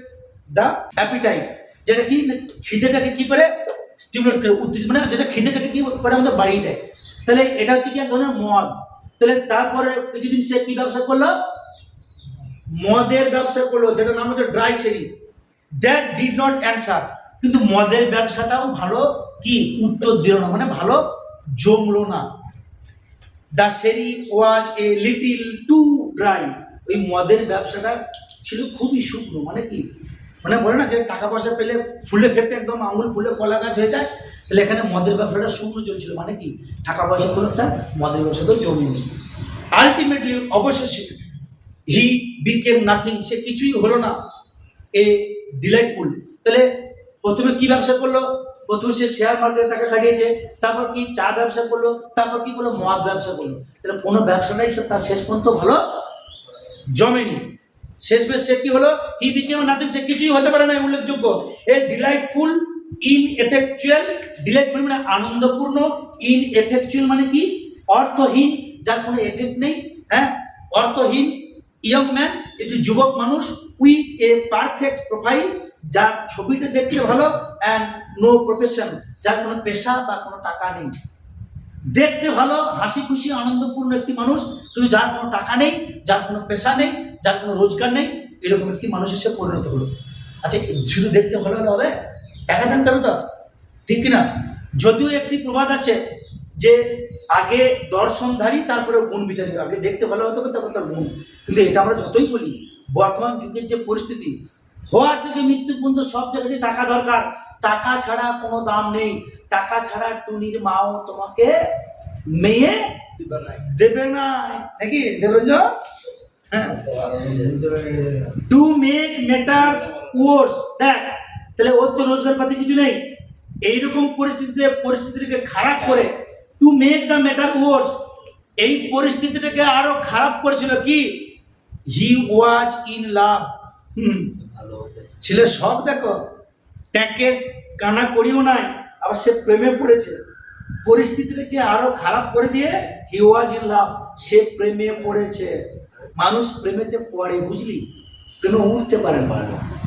দ্য অ্যাপিটাইট, যেটা কি খিদেটাকে কি করে স্টিমুলেট করে, উত্তেজিত, মানে যেটা খিদেটাকে কি করে আমাদের বাড়িয়ে দেয়। তাহলে এটা হচ্ছে কি এক ধরনের মদ। তাহলে তারপরে কিছুদিন সে কি ব্যবসা করলো, মদের ব্যবসা করলো, যেটার নাম হচ্ছে ড্রাই সেরি। দ্যাট ডিড নট অ্যান্সার, কিন্তু মদের ব্যবসাটাও ভালো কি উত্তর দিল না, মানে ভালো জমলো না। দ্য সেরি ওয়াজ এ লিটিল টু ড্রাই, ওই মদের ব্যবসাটা ছিল খুবই শুকনো, মানে কি, মানে বলে না যে টাকা পয়সা পেলে ফুলে ফেপে একদম আঙুল ফুলে কলা গাছ হয়ে যায়, তাহলে এখানে মদের ব্যবসাটা শুকনো চলছিল, মানে কি টাকা পয়সা কোনো একটা মদের ব্যবসাটাও জমেনি। আলটিমেটলি অবশেষে হি বিকেম নাথিং, সে কিছুই হলো না, এ ডিলাইটফুল। তাহলে প্রথমে কি ব্যবসা করলো, প্রথমে সে শেয়ার মার্কেটে টাকা খাটিয়েছে, তারপর কি চা ব্যবসা করলো, তারপর কি করলো মদ ব্যবসা করলো। তাহলে কোনো ব্যবসাটাই সে তার শেষ পর্যন্ত ভালো জমেনি। শেষ বেশ সে কি হলো, হি বিকেম নাথিং, সে কিছুই হতে পারে না উল্লেখযোগ্য। এ ডিলাইটফুল ইন এফেকচুয়াল, ডিলাইটফুল মানে আনন্দপূর্ণ, ইন এফেকচুয়াল মানে কি অর্থহীন, যার কোনো এফেক্ট নেই, হ্যাঁ অর্থহীন, ইয়ং ম্যান একটি যুবক মানুষ, উইথ এ পারফেক্ট প্রোফাইল, যার ছবিটা দেখতে ভালো, অ্যান্ড নো প্রফেশন, যার কোনো পেশা বা কোনো টাকা নেই। দেখতে ভালো, হাসি খুশি আনন্দপূর্ণ একটি মানুষ, কিন্তু যার কোনো টাকা নেই, যার কোনো পেশা নেই, যার কোনো রোজগার নেই, এরকম একটি মানুষ এসে পরিণত হলো। আচ্ছা, শুধু দেখতে ভালো হলে হবে? টাকা থাকতে হবে তো, ঠিক কিনা? যদিও একটি প্রবাদ আছে যে আগে দর্শনধারী তারপরে গুণ বিচারী, আগে দেখতে ভালো হতে হবে তারপর তার গুণ। কিন্তু এটা আমরা যতই বলি, বর্তমান যুগের যে পরিস্থিতি, হওয়া থেকে মৃত্যু পর্যন্ত সব জায়গাতে টাকা দরকার, টাকা ছাড়া কোনো দাম নেই। টাকা ছাড়া টুনির মাও তোমাকে মেয়ে দেবে না, নাকি দেবেন? টু মেক ম্যাটার্স ওয়ার্স, দেখ তাহলে ওর তো রোজগার পাতি কিছু নেই, এইরকম পরিস্থিতিটাকে খারাপ করে, টু মেক দ্য ম্যাটার ওয়ার্স, এই পরিস্থিতিটাকে আরো খারাপ করেছিল কি, হি ওয়াজ ইন লাভ। ছেলে সব দেখো, ট্যাঁকে কানা করিও নাই, আবার সে প্রেমে পড়েছে। পরিস্থিতিটাকে আরো খারাপ করে দিয়ে হি ওয়াজ ইন লাভ, সে প্রেমে পড়েছে। মানুষ প্রেমেতে পড়ে, বুঝলি, প্রেমে উঠতে পারে না।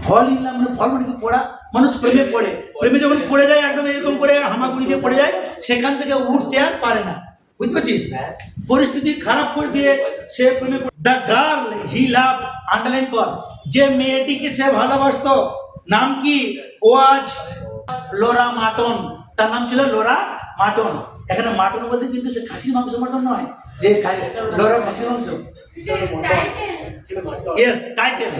ফল ইন লাভ মানে ফল মানে কি পড়া, মানুষ প্রেমে পড়ে, প্রেমে যখন পড়ে যায় একদম এরকম করে হামাগুড়ি দিয়ে পড়ে যায়, সেখান থেকে উঠতে আর পারে না, বুঝতে পারছিস? পরিস্থিতি খারাপ করে দিয়ে সে প্রেমে। The girl he love, underline কর, যে মেয়েটিকে সে ভালোবাসতো, নাম কি, ওয়াজ লোরা মাটন, তার নাম ছিল লোরা মাটন। এখানে মাটন বলতে কিন্তু সে খাসির মাংস মাটন নয়, যে লোরা খাসির মাংস। ইয়েস, টাইটেল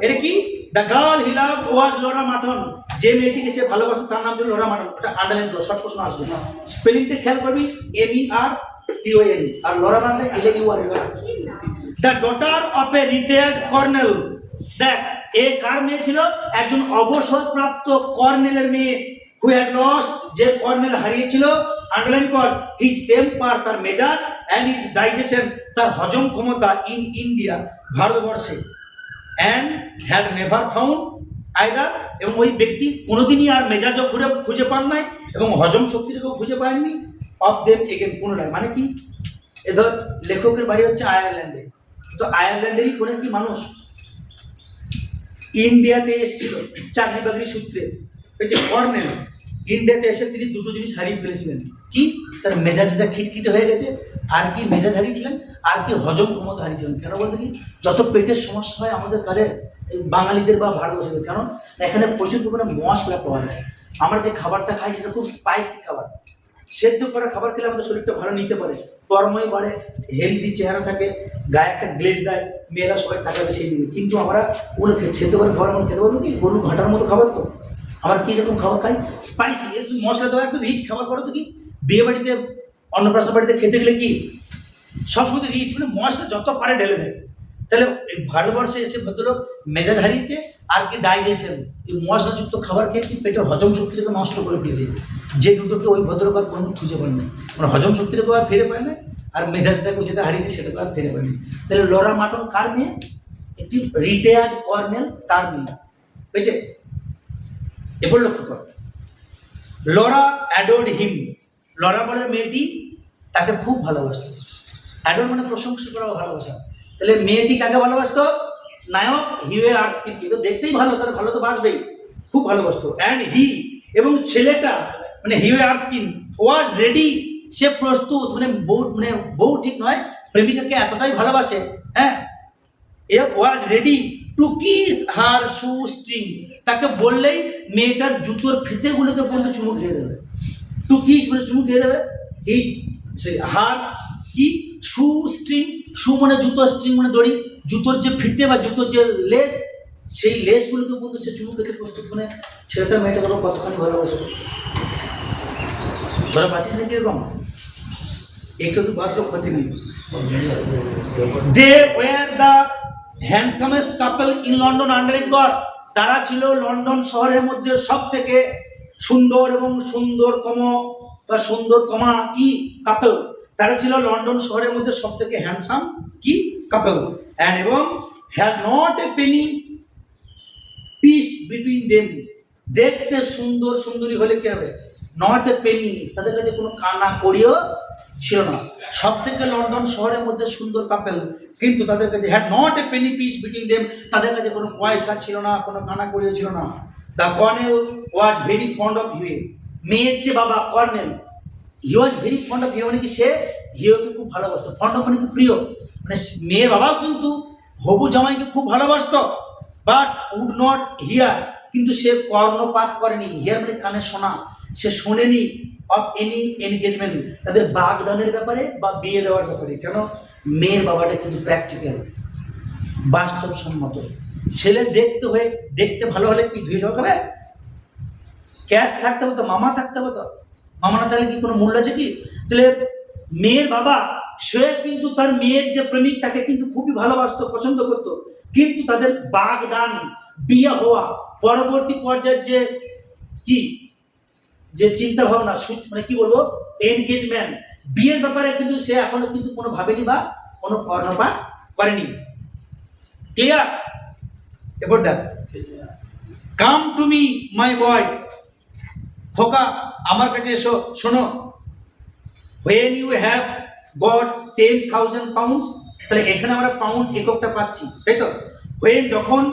এটা কি, the girl he love was LORA mutton, যে মেয়েটিকে সে ভালোবাসতো তার নাম ছিল লোরা মাটন। ওটা আন্ডারলাইন করো, শর্ট প্রশ্ন আসবে, স্পেলিংটা খেয়াল করবি, MERTON, আর লোরা মানে LAUR। The daughter of a retired colonel, দেখ এ কার মেয়ে ছিল, একজন অবসরপ্রাপ্ত কর্নেলের মেয়ে, হু হ্যাড লস্ট, যে কর্নেল হারিয়েছিল, আন্ডারলাইন কর, হিজ টেম্পার, তার মেজাজ, অ্যান্ড হিজ ডাইজেশন, তার হজম ক্ষমতা, ইন ইন্ডিয়া, ভারতবর্ষে, and had never found either, এবং ওই ব্যক্তি কোনোদিনই আর মেজাজও খুঁজে পান নাই এবং হজম শক্তিটাকেও খুঁজে পাননি, অফ দেম এগেন, পুনরায়, মানে কি, এ ধর লেখকের বাড়ি হচ্ছে আয়ারল্যান্ডে, তো আয়ারল্যান্ডেরই কোনো একটি মানুষ ইন্ডিয়াতে এসেছিল চাকরি বাকরি সূত্রে, হচ্ছে কর্নেল, ইন্ডিয়াতে এসে তিনি দুটো জিনিস হারিয়ে ফেলেছিলেন, কি, তার মেজাজটা খিটখিটে হয়ে গেছে, আর কি মেজাজ হারিয়েছিলেন, আর কি হজম ক্ষমতা হারিয়েছিলেন। কেন বলতে কি, যত পেটের সমস্যা হয় আমাদের কাদের, বাঙালিদের বা ভারতবর্ষের, কেন এখানে প্রচুর পরিমাণে মশলা পাওয়া যায়, আমরা যে খাবারটা খাই সেটা খুব স্পাইসি খাবার, সেদ্ধ করা খাবার খেলে আমাদের শরীরটা ভালো নিতে পারে, কর্মই বাড়ে, হেলদি চেহারা থাকে, গায়ে একটা গ্লেজ দেয়, মেয়েরা সবাই থাকবে সেই দিকে। কিন্তু আমরা ওগুলো সেদ্ধ করে খাবার আমরা খেতে পারবো কি, গরু ঘাটার মতো খাবার তো, আমরা কী রকম খাবার খাই, স্পাইসি, মশলা দেওয়া একটু রিচ খাবার করো তো, কি বিয়ে বাড়িতে অন্নপ্রাশন বাড়িতে খেতে গেলে কি সবসময় রিচ, মানে মশলা যত পারে ঢেলে দেয়, তাহলে এই ভারতবর্ষে এসে ভদ্রলোক মেজাজ হারিয়েছে আর কি ডাইজেশন, এই মশলাযুক্ত খাবার খেয়ে কি পেটের হজম শক্তিটাকে নষ্ট করে ফেলেছে, যে দুটোকে ওই ভদ্রলোক আর কোনো খুঁজে পান নাই, মানে হজম শক্তিটাকে আর ফিরে পায় না, আর মেজাজটাকে যেটা হারিয়েছে সেটাকে আর ফিরে পায়নি। তাহলে লরা মাটন কার মেয়ে? একটি রিটায়ার্ড কর্নেল তার মেয়ে, বুঝছে? এবার লক্ষ্য কর, লরা অ্যাডোর্ড হিম, লরা বলে মেয়েটি তাকে খুব ভালোবাসত। অ্যাডোর মানে প্রশংসা করা, ভালোবাসা। তাহলে মেয়েটি কাকে ভালোবাসতো? নায়ক হিউয়ে আর্সকিনকে। তো দেখতেই ভালো, তাহলে ভালো তো বাসবেই, খুব ভালোবাসতো। অ্যান্ড হি, এবং ছেলেটা মানে হিউয়ে আর্সকিন ওয়াজ রেডি, সে প্রস্তুত, মানে বউ ঠিক নয়, প্রেমিকাকে এতটাই ভালোবাসে, হ্যাঁ, he was ready to kiss her shoe string, তাকে বললেই মেয়েটার জুতোর ফিতেগুলোকে পর্যন্ত চুমু খেয়ে দেবে। টু কিস মানে চুমু খেয়ে দেবে। হিজ সেই হার কি শু স্ট্রিং, শু মানে জুতো, স্ট্রিং মানে দড়ি, জুতোর যে ফিতে বা জুতোর যে লেস, সেই লেসগুলোকে পর্যন্ত সে চুমু খেতে প্রস্তুত। মানে ছেলেটা মেয়েটাকে কতখানি ভালোবাসে, ভালোবাসিস না কিরকম? একটু তো বাঁচলো, ক্ষতি নেই। They were the handsomest couple in London underline কর, তারা ছিল লন্ডন শহরের মধ্যে সব থেকে সুন্দর এবং সুন্দরতম বা সুন্দরতমা কি কাপল, তারা ছিল লন্ডন শহরের মধ্যে সব থেকে হ্যান্ডসাম কি কাপল। অ্যান্ড এবং had not a Penney piece between them, দেখতে সুন্দর সুন্দরী হলে কি হবে? নট এ পেনি, তাদের কাছে কোনো কানা করিও ছিল না। সব থেকে লন্ডন শহরের মধ্যে সুন্দর কাপেল, কিন্তু তাদের কাছে had not a Penney piece between them, তাদের কাছে কোনো পয়সা ছিল না, কোনো কানা করিও ছিল না। The colonel was very fond of Hughie, মেয়ের যে বাবা colonel, he was very fond of Hughie, মানে কি সে হিউকে খুব ভালোবাসতো। ফন্ড অফ মানে কি প্রিয়, মানে মেয়ের বাবাও কিন্তু হবু জামাইকে খুব ভালোবাসতো, বাট উড নট হিয়ার, কিন্তু সে কর্ণপাত করেনি। হিয়ার মানে কানে শোনা, সে শোনেনি অফ এনি এনগেজমেন্ট, তাদের বাগদানের ব্যাপারে বা বিয়ে দেওয়ার ব্যাপারে। কেন? মেয়ের বাবাটা কিন্তু প্র্যাকটিক্যাল, বাস্তবসম্মত। ছেলে দেখতে ভালো হলে কি ধুয়ে যাওয়া হবে? ক্যাশ থাকতে হবে তো, মামা থাকতে হবে তো, মামা না থাকলে কি কোনো মূল্য আছে কি? তাহলে মেয়ের বাবা সে কিন্তু তার মেয়ের যে প্রেমিক তাকে কিন্তু খুবই ভালোবাসতো, পছন্দ করতো, কিন্তু তাদের বাগদান, বিয়ে হওয়া, পরবর্তী পর্যায়ের যে কি যে চিন্তা ভাবনা, মানে কি বলবো, এনগেজমেন্ট, বিয়ের ব্যাপারে কিন্তু সে এখনো কিন্তু কোনো ভাবেনি বা কোনো কর্ণপাত করেনি। ক্লিয়ার? এরপর দেখ, কাম টু মি মাই বয়, খোকা আমার কাছে এসো, শোনো। When you have got 10,000 pounds, তাহলে এখানে আমরা পাউন্ড এককটা পাচ্ছি, তাই তো? হোয়েন যখন,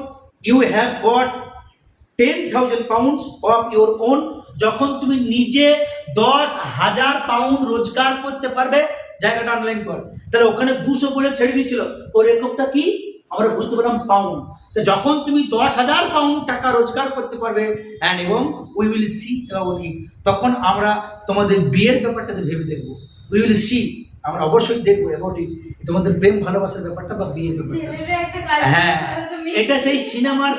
you have got 10,000 pounds of your own, যখন তুমি নিজে 10,000 পাউন্ড রোজগার করতে পারবে, জায়গাটা আনলাইন কর। তাহলে ওখানে 200 বলে ছেড়ে দিয়েছিল, ওর এককটা কি আমরা বুঝতে পারলাম পাউন্ড। তো যখন তুমি 10,000 পাউন্ড টাকা রোজগার করতে পারবে, অ্যান্ড এবং we will see about it, তখন আমরা তোমাদের বিয়ের ব্যাপারটাতে ভেবে দেখবো। উই উইল সি, আমরা অবশ্যই দেখবো অ্যাবাউট ইট, তোমাদের প্রেম ভালোবাসার ব্যাপারটা বা বিয়ের ব্যাপারটা। হ্যাঁ, এটা সেই সিনেমার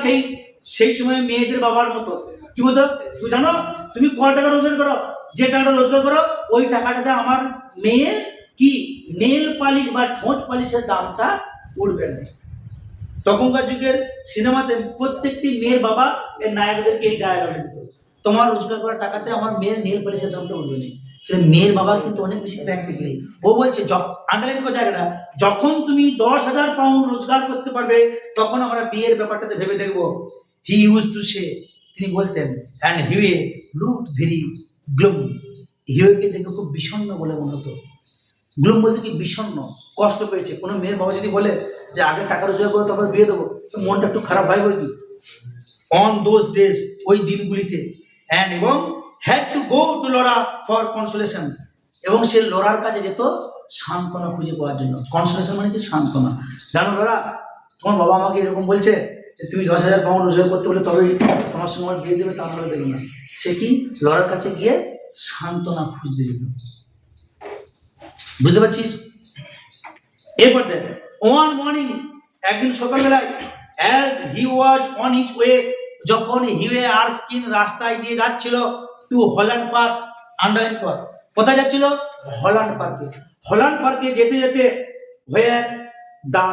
সেই সময় মেয়েদের বাবার মতো। কি বলতো, তুমি জানো তুমি ক টাকা রোজগার করো, যে টাকাটা রোজগার করো ওই টাকাটাতে আমার মেয়ে কি নেল পালিশ বা ঠোঁট পালিশের দামটা উঠবে না। তখনকার যুগের সিনেমাতে প্রত্যেকটি মেয়ের বাবা এর নায়কদেরকে এই ডায়লগটা দিত, তোমার রোজগার করা টাকাতে আমার মেয়ের নেল পালিশের দামটা উঠবে না। মেয়ের বাবা কিন্তু অনেক বেশি প্র্যাকটিক্যাল। ও বলছে, আন্ডারলাইন করা জায়গাটা, যখন তুমি 10,000 পাউন্ড রোজগার করতে পারবে তখন আমরা বিয়ের ব্যাপারটাতে ভেবে দেখবো। হি ইউজ টু সে, তিনি বলতেন, অ্যান্ড হিউয়ে লুকড ভেরি গ্লুম, হিউয়েকে দেখে খুব বিষণ্ণ বলে মনে হতো। গ্লুম বলতে কি বিষণ্ণ, কষ্ট পেয়েছে। কোনো মেয়ের বাবা যদি বলে যে আগে টাকা রোজগার করে তারপর বিয়ে দেবো, তো মনটা একটু খারাপ হয় বই কি। অন দোজ ডেজ, ওই দিনগুলিতে, অ্যান্ড এবং had to go to Laura for consolation, এবং সে লরার কাছে যেত সান্ত্বনা খুঁজে পাওয়ার জন্য। কনসোলেশন মানে কি সান্ত্বনা। জানো লরা, তোমার বাবা আমাকে এরকম বলছে যে তুমি 10,000 পাউন্ড রোজগার করতে বলে তবেই তোমার সঙ্গে আমার বিয়ে দেবে, তা নাহলে দেবে না। সে কি লরার কাছে গিয়ে সান্ত্বনা খুঁজতে যেত। বুঝতে পারছিস? এরপর দেখ, ওয়ান মর্নিং, একদিন সকালবেলায়, as he was on his way, যখন হিউয়ে আর্সকিন রাস্তায় দিয়ে যাচ্ছিল টু হল্যান্ড পার্ক, আন্ডারলাইন কর, কোথায় যাচ্ছিল? হল্যান্ড পার্কে। হল্যান্ড পার্কে যেতে যেতে, হোয়ার দ্য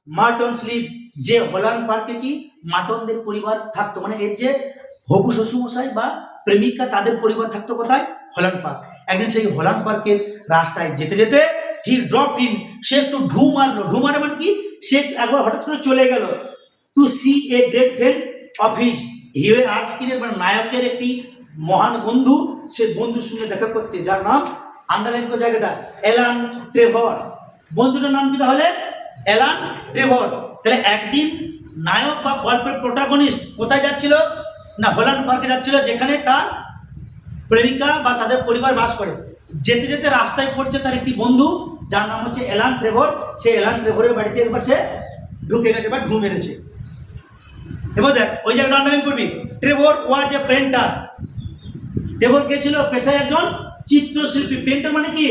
মার্টন স্লিপ, যে হল্যান্ড পার্কে কি মাটনদের পরিবার থাকতো, মানে এর যে হবু শ্বশুরমশাই বা প্রেমিকা তাদের পরিবার থাকতো কোথায়, হল্যান্ড পার্ক। একদিন সেই হল্যান্ড পার্কের রাস্তায় যেতে যেতে হি ড্রপড ইন, সে একটু ঢু মারলো, ঢু মারে মানে কি, সে একবার হঠাৎ করে চলে গেল to see a great friend of his, Hughie আর্সকিনের মানে নায়কের একটি মহান বন্ধু, সে বন্ধুর সঙ্গে দেখা করতে, যার নাম আন্ডারলাইন করে জায়গাটা অ্যালান ট্রেভর। বন্ধুটার নাম কি তাহলে, অ্যালান ট্রেভর। তাহলে একদিন নায়ক বা গল্পের প্রোটাগনিস্ট কোথায় যাচ্ছিল না, হল্যান্ড পার্কে যাচ্ছিল, যেখানে তার প্রেমিকা বা তাদের পরিবার বাস করে। যেতে যেতে রাস্তায় পড়ছে তার একটি বন্ধু, যার নাম হচ্ছে অ্যালান ট্রেভর। সে অ্যালান ট্রেভরের বাড়িতে একবার সে ঢুকে গেছে বা ঢু মেরেছে। এবার দেখ ওই জায়গাটা আন্ডারলাইন করবি, ট্রেভর ওয়াজ এ পেন্টার। ট্রেভর কে ছিল, পেশায় একজন চিত্রশিল্পী। পেন্টার মানে কি,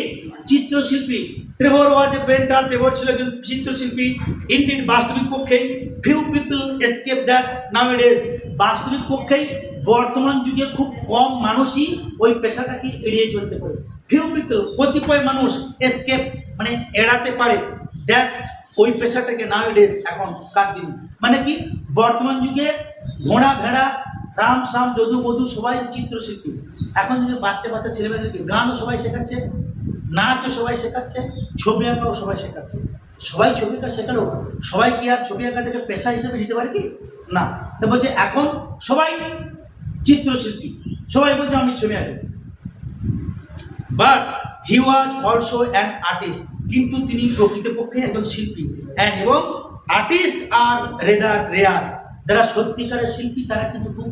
চিত্রশিল্পী। ট্রেভর ওয়াজ এ পেন্টার, ট্রেভর ছিল একজন চিত্রশিল্পী। ইনডিড, বাস্তবিক পক্ষেই, ফিউ পিপল এসকেপ দ্যাট নাওএডেজ, বাস্তবিক পক্ষেই বর্তমান যুগে খুব কম মানুষই ওই পেশাটাকে এড়িয়ে চলতে পারে। ফিউ পিপল, কতিপয় মানুষ, এসকেপ মানে এড়াতে পারে, দ্যাট ওই পেশাটাকে নাওএডেজ, এখন কার দিন, মানে কি বর্তমান যুগে ঘোড়া ভেড়া রাম শাম যদু মধু সবাই চিত্রশিল্পী। এখন যদি বাচ্চা বাচ্চা ছেলেমেয়েদেরকে গানও সবাই শেখাচ্ছে, নাচও সবাই শেখাচ্ছে, ছবি আঁকাও সবাই শেখাচ্ছে। সবাই ছবি আঁকা শেখালো, সবাই কি আর ছবি আঁকাটাকে পেশা হিসেবে নিতে পারে কি না? তো বলছে এখন সবাই চিত্রশিল্পী, সবাই বলছে আমি ছবি আঁকি। But he was also an artist, কিন্তু তিনি প্রকৃতপক্ষে একজন শিল্পী। অ্যান্ড এবং আর্টিস্ট আর রেয়ার, যারা সত্যিকারের শিল্পী তারা কিন্তু খুব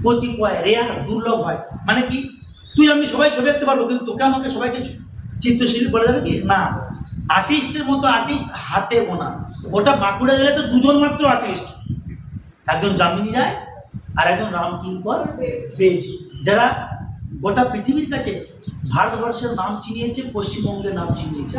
কতিপয়, রেয়ার, দুর্লভ হয়। মানে কি, তুই আমি সবাই ছবি আঁকতে পারবো, কিন্তু তোকে আমাকে সবাইকে চিত্রশিল্পী বলা যাবে কি না? আর্টিস্টের মতো আর্টিস্ট হাতে গোনা। গোটা বাঁকুড়া জেলাতে দুজন মাত্র আর্টিস্ট, একজন যামিনী রায় আর একজন রামকিঙ্কর বেজ, যারা গোটা পৃথিবীর কাছে ভারতবর্ষের নাম চিনিয়েছে, পশ্চিমবঙ্গের নাম চিনিয়েছে।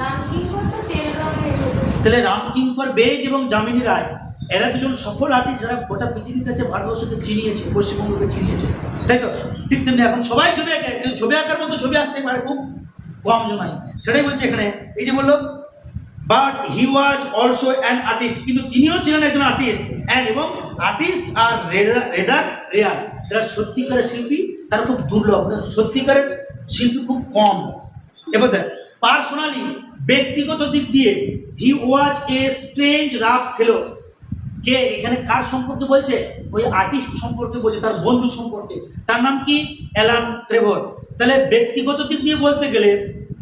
তাহলে রামকিঙ্কর বেজ এবং যামিনী রায় এরা দুজন সফল আর্টিস্ট, যারা গোটা পৃথিবীর কাছে ভারতবর্ষকে চিনিয়েছে, পশ্চিমবঙ্গকে চিনিয়েছে, তাই তো? ঠিক তেমনি এখন সবাই ছবি আঁকে, কিন্তু ছবি আঁকার মতো ছবি আঁকতে পারে খুব কম জনাই। সেটাই বলছে এখানে, এই যে বললো but he was also an artist, কিন্তু তিনিও ছিলেন একজন আর্টিস্ট। অ্যান্ড এবং আর্টিস্ট আর রেয়ার, যারা সত্যিকারের শিল্পী তারা খুব দুর্লভ, সত্যিকারের শিল্পী খুব কম। এবার দেখ পার্সোনালি, ব্যক্তিগত দিক দিয়ে, হি ওয়াজ এ স্ট্রেঞ্জ রাফ ফেলো। কে এখানে কার সম্পর্কে বলছে, ওই আর্টিস্ট সম্পর্কে বলছে, তার বন্ধু সম্পর্কে। তার নাম কি, অ্যালান ট্রেভর। তাহলে ব্যক্তিগত দিক দিয়ে বলতে গেলে,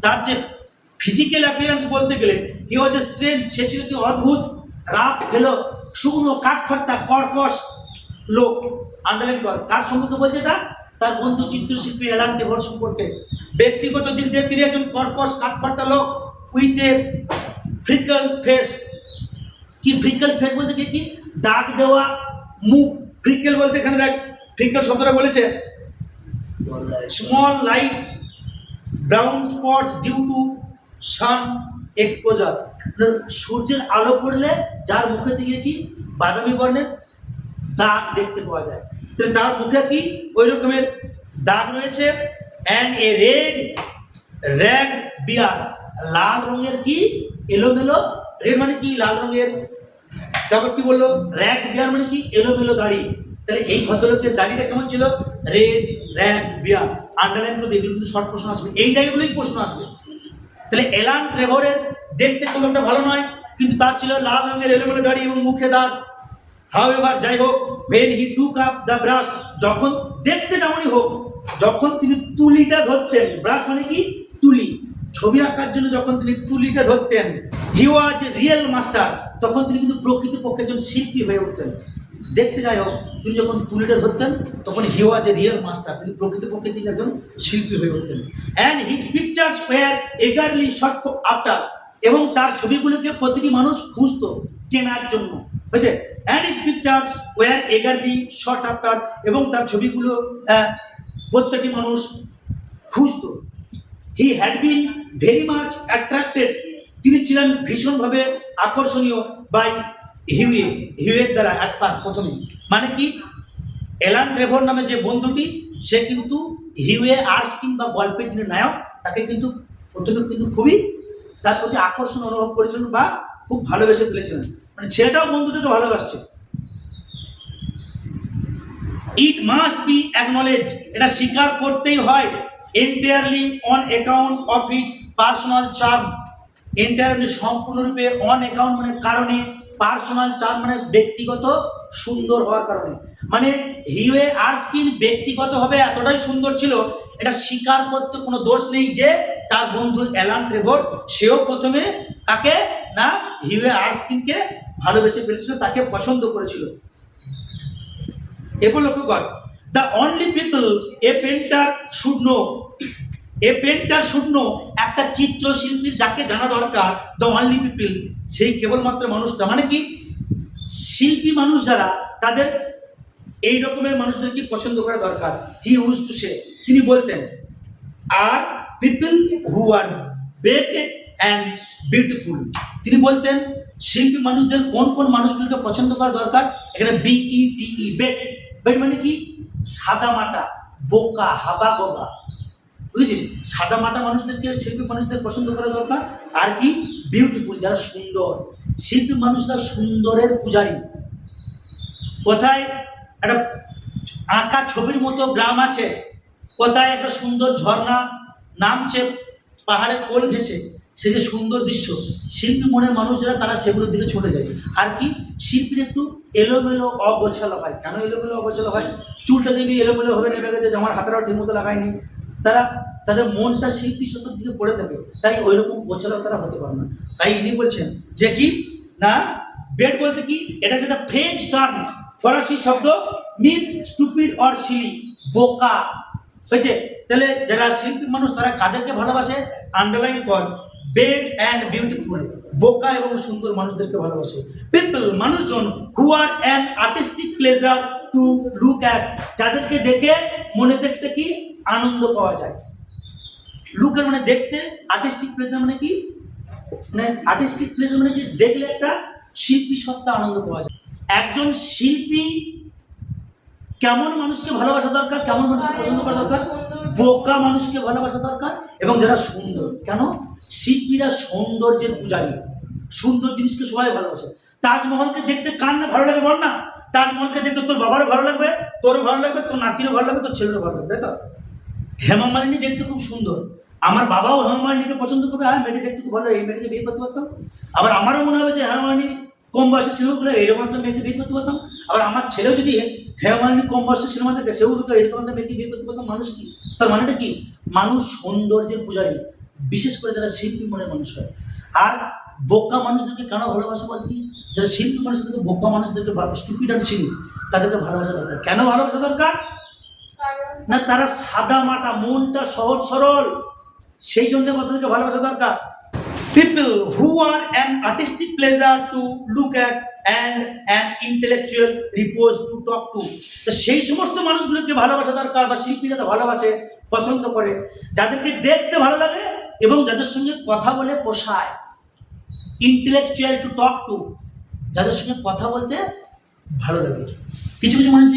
তার যে ফিজিক্যাল অ্যাপিয়ারেন্স বলতে গেলে, হি ওয়াজ এ স্ট্রেঞ্জ, সে ছিল কি অদ্ভুত, রাফ ফেলো, শুকনো কাঠখট্টা কর্কশ লোক। আন্ডারলাইন কর, কার সম্পর্কে বলছে এটা, তার বন্ধু চিত্রশিল্পী অ্যালান ট্রেভর সম্পর্কে। ব্যক্তিগত দিক দিয়ে তিনি একজন কর্কশ কাঠখট্টা লোক, উইথ এ ফ্রিকল ফেস। কি ফ্রিকল ফেস বলতে কি, দাগ দেওয়া মুখ। ফ্রিকল বলতে এখানে দেখ, ফ্রিকল শব্দটা বলেছে small light brown spots due to sun exposure, সূর্যের আলো পড়লে যার মুখে থেকে কি বাদামি বর্ণের দাগ দেখতে পাওয়া যায়, তাহলে তার মুখে কি ওই রকমের দাগ রয়েছে। অ্যান্ড এ রেড র্যাগ বিয়ার, লাল রঙের কি এলোমেলো, রেড মানে কি লাল রঙের, তারপর কি বললো র্যাগ বিয়ার মানে কি এলোমেলো দাড়ি। তাহলে এই ভদ্রলোকের দাড়িটা কেমন ছিল, রেড র্যাগ বিয়ার। আন্ডারলাইন করবে, এগুলো কিন্তু শর্ট প্রশ্ন আসবে, এই জায়গাগুলোই প্রশ্ন আসবে। তাহলে অ্যালান ট্রেভরের দেখতে খুব একটা ভালো নয়, কিন্তু তার ছিল লাল রঙের এলোমেলো দাড়ি এবং মুখে দাগ। হাউএভার, যাই হোক, when he took up the brush, যখন দেখতে যেমনই হোক, যখন তিনি তুলিটা ধরতেন, ব্রাশ মানে কি তুলি, ছবি আঁকার জন্য যখন তিনি তুলিটা ধরতেন, হি ওয়াজ রিয়েল মাস্টার, তখন তিনি কিন্তু প্রকৃতপক্ষে একজন শিল্পী হয়ে উঠতেন। দেখতে যাই হোক, তিনি যখন তুলিটা ধরতেন তখন হি ওয়াজ এ রিয়েল মাস্টার, তিনি প্রকৃতপক্ষে তিনি একজন শিল্পী হয়ে উঠতেন। And his pictures were eagerly sought after, এবং তার ছবিগুলোকে প্রতিটি মানুষ খুঁজতো কেনার জন্য, বুঝছে? And his pictures were eagerly sought after, এবং তার ছবিগুলো প্রত্যেকটি মানুষ খুঁজতো। He had been very much attracted, তিনি ছিলেন ভীষণভাবে আকর্ষণীয় বাই হিউয়ের দ্বারা অ্যাট ফার্স্ট, প্রথমে। মানে কি, অ্যালান ট্রেভর নামে যে বন্ধুটি, সে কিন্তু হিউয়ে আর্সকিন বা গল্পের যিনি নায়ক, তাকে কিন্তু প্রথমে কিন্তু খুবই তার প্রতি আকর্ষণ অনুভব করেছিলেন বা খুব ভালোবেসে ফেলেছিলেন। মানে ছেলেটাও বন্ধুটাকে ভালোবাসছে। ইট মাস্ট বি অ্যাকনলেজ, এটা স্বীকার করতেই হয়, entirely on account of his personal charm, entirely সম্পূর্ণরূপে অন অ্যাকাউন্ট মানে কারণে, পার্সোনাল চার্ম মানে ব্যক্তিগত সুন্দর হওয়ার কারণে। মানে হিউয়ে আর্সকিন ব্যক্তিগতভাবে এতটাই সুন্দর ছিল, এটা স্বীকার করতে কোনো দোষ নেই যে তার বন্ধু অ্যালান ট্রেভর সেও প্রথমে তাকে না হিউয়ে আর্সকিনকে ভালোবেসে ফেলেছিল, তাকে পছন্দ করেছিল। এরপর লক্ষ্য কর, the only people A painter should know, A painter should know, একটা চিত্রশিল্পীর যাকে জানা দরকার, দ্য অনলি পিপল, সেই কেবলমাত্র মানুষটা, মানে কি শিল্পী মানুষ যারা, তাদের এই রকমের মানুষদেরকে পছন্দ করা দরকার। হি ইউজ টু সে, তিনি বলতেন, আর people who are great and beautiful, তিনি বলতেন শিল্পী মানুষদের কোন কোন মানুষগুলোকে পছন্দ করা দরকার। এখানে বিইটিই, বেট, বেট মানে কি সাদা মাটা, বোকা, হাবা গোবা, বুঝেছিস? সাদা মাটা মানুষদেরকে, শিল্পী মানুষদের পছন্দ করা দরকার। আর কি বিউটিফুল, যারা সুন্দর, শিল্পী মানুষরা সুন্দরের পূজারী। কোথায় একটা আঁকা ছবির মতো গ্রাম আছে, কোথায় একটা সুন্দর ঝর্ণা নামছে পাহাড়ের কোল ঘেঁষে, সে যে সুন্দর দৃশ্য, শিল্পী মনের মানুষ যারা তারা সেগুলোর দিকে ছুটে যায়। আর কি শিল্পীর একটু এলোমেলো অগোছালো হয়। কেন এলোমেলো অগোছালো হয়? চুলটা দেখবি এলোমেলো হবে, নেমে গেছে, জামার হাতাটাও ঠিক মতো লাগায়নি, তারা তাদের মনটা শিল্পী সত্যর দিকে পড়ে থাকে, তাই ওই রকম গোছালো তারা হতে পারে না। তাই ইনি বলছেন যে কি না, বেড বলতে কি, এটা যেটা ফ্রেঞ্চ টার্ম, ফরাসি শব্দ, মিনস স্টুপিড অর সিলি, বোকা, হয়েছে? তাহলে যারা শিল্পী মানুষ তারা কাদেরকে ভালোবাসে? আন্ডারলাইন কর, বেড অ্যান্ড বিউটিফুল, বোকা এবং সুন্দর মানুষদেরকে ভালোবাসে। পিপল, মানুষজন, who are an artistic pleasure to look at, যাদেরকে দেখে মনে দেখতে কি আনন্দ পাওয়া যায়। লুকের মানে দেখতে, আর্টিস্টিক প্লেজার মানে কি, মানে আর্টিস্টিক প্লেজার মানে কি দেখলে একটা শিল্পী সত্তা আনন্দ পাওয়া যায়। একজন শিল্পী কেমন মানুষকে ভালোবাসা দরকার, কেমন মানুষকে পছন্দ করা দরকার? বোকা মানুষকে ভালোবাসা দরকার এবং যারা সুন্দর। কেন? শিল্পীরা সৌন্দর্যের পূজারী, সুন্দর জিনিসকে সবাই ভালোবাসে। তাজমহলকে দেখতে কার না ভালো লাগে বল না? তাজমহলকে দেখতে তোর বাবারও ভালো লাগবে, তোরও ভালো লাগবে, তোর নাতিরও ভালো লাগবে, তোর ছেলেরও ভালো লাগবে, তাই তো? হেমা মালিনী দেখতে খুব সুন্দর, আমার বাবাও হেমা মালিনীকে পছন্দ করবে, হ্যাঁ মেয়েটি দেখতে খুব ভালো, এই মেয়েটিকে বিয়ে করতে পারতাম। আবার আমারও মনে হবে যে হেমা মালিনী কম বয়সের সিনেমাগুলো এইরকম একটা মেয়েকে বিয়ে করতে পারতাম। আবার আমার ছেলেও যদি হেমা মালিনী কম বয়সের সিনেমা দেখে, সেও এরকম একটা মেয়েকে বিয়ে করতে পারতাম। মানুষ কি, তার মানেটা কি? মানুষ সৌন্দর্যের পূজারী, বিশেষ করে যারা শিল্পী মনের মানুষ হয়। আর বোকা মানুষদেরকে কেন ভালোবাসা বলতে কি, যারা শিল্পী মানুষদেরকে, বোকা মানুষদেরকে, স্টুপিড আর সিলি, তাদেরকে ভালোবাসা দরকার। কেন ভালোবাসা দরকার? না তারা সাদা মাটা, মনটা সহজ সরল, সেই জন্য তাদেরকে ভালোবাসা দরকার। People who are an artistic pleasure to look at and an intellectual repose to talk to, তো সেই সমস্ত মানুষগুলোকে ভালোবাসা দরকার, বা শিল্পীরা ভালোবাসে, পছন্দ করে, যাদেরকে দেখতে ভালো লাগে এবং যাদের সঙ্গে কথা বলে পোষায়। ইন্টেলেকচুয়াল টু টক টু, যাদের সঙ্গে কথা বলতে ভালো লাগে। কিছু কিছু মানুষ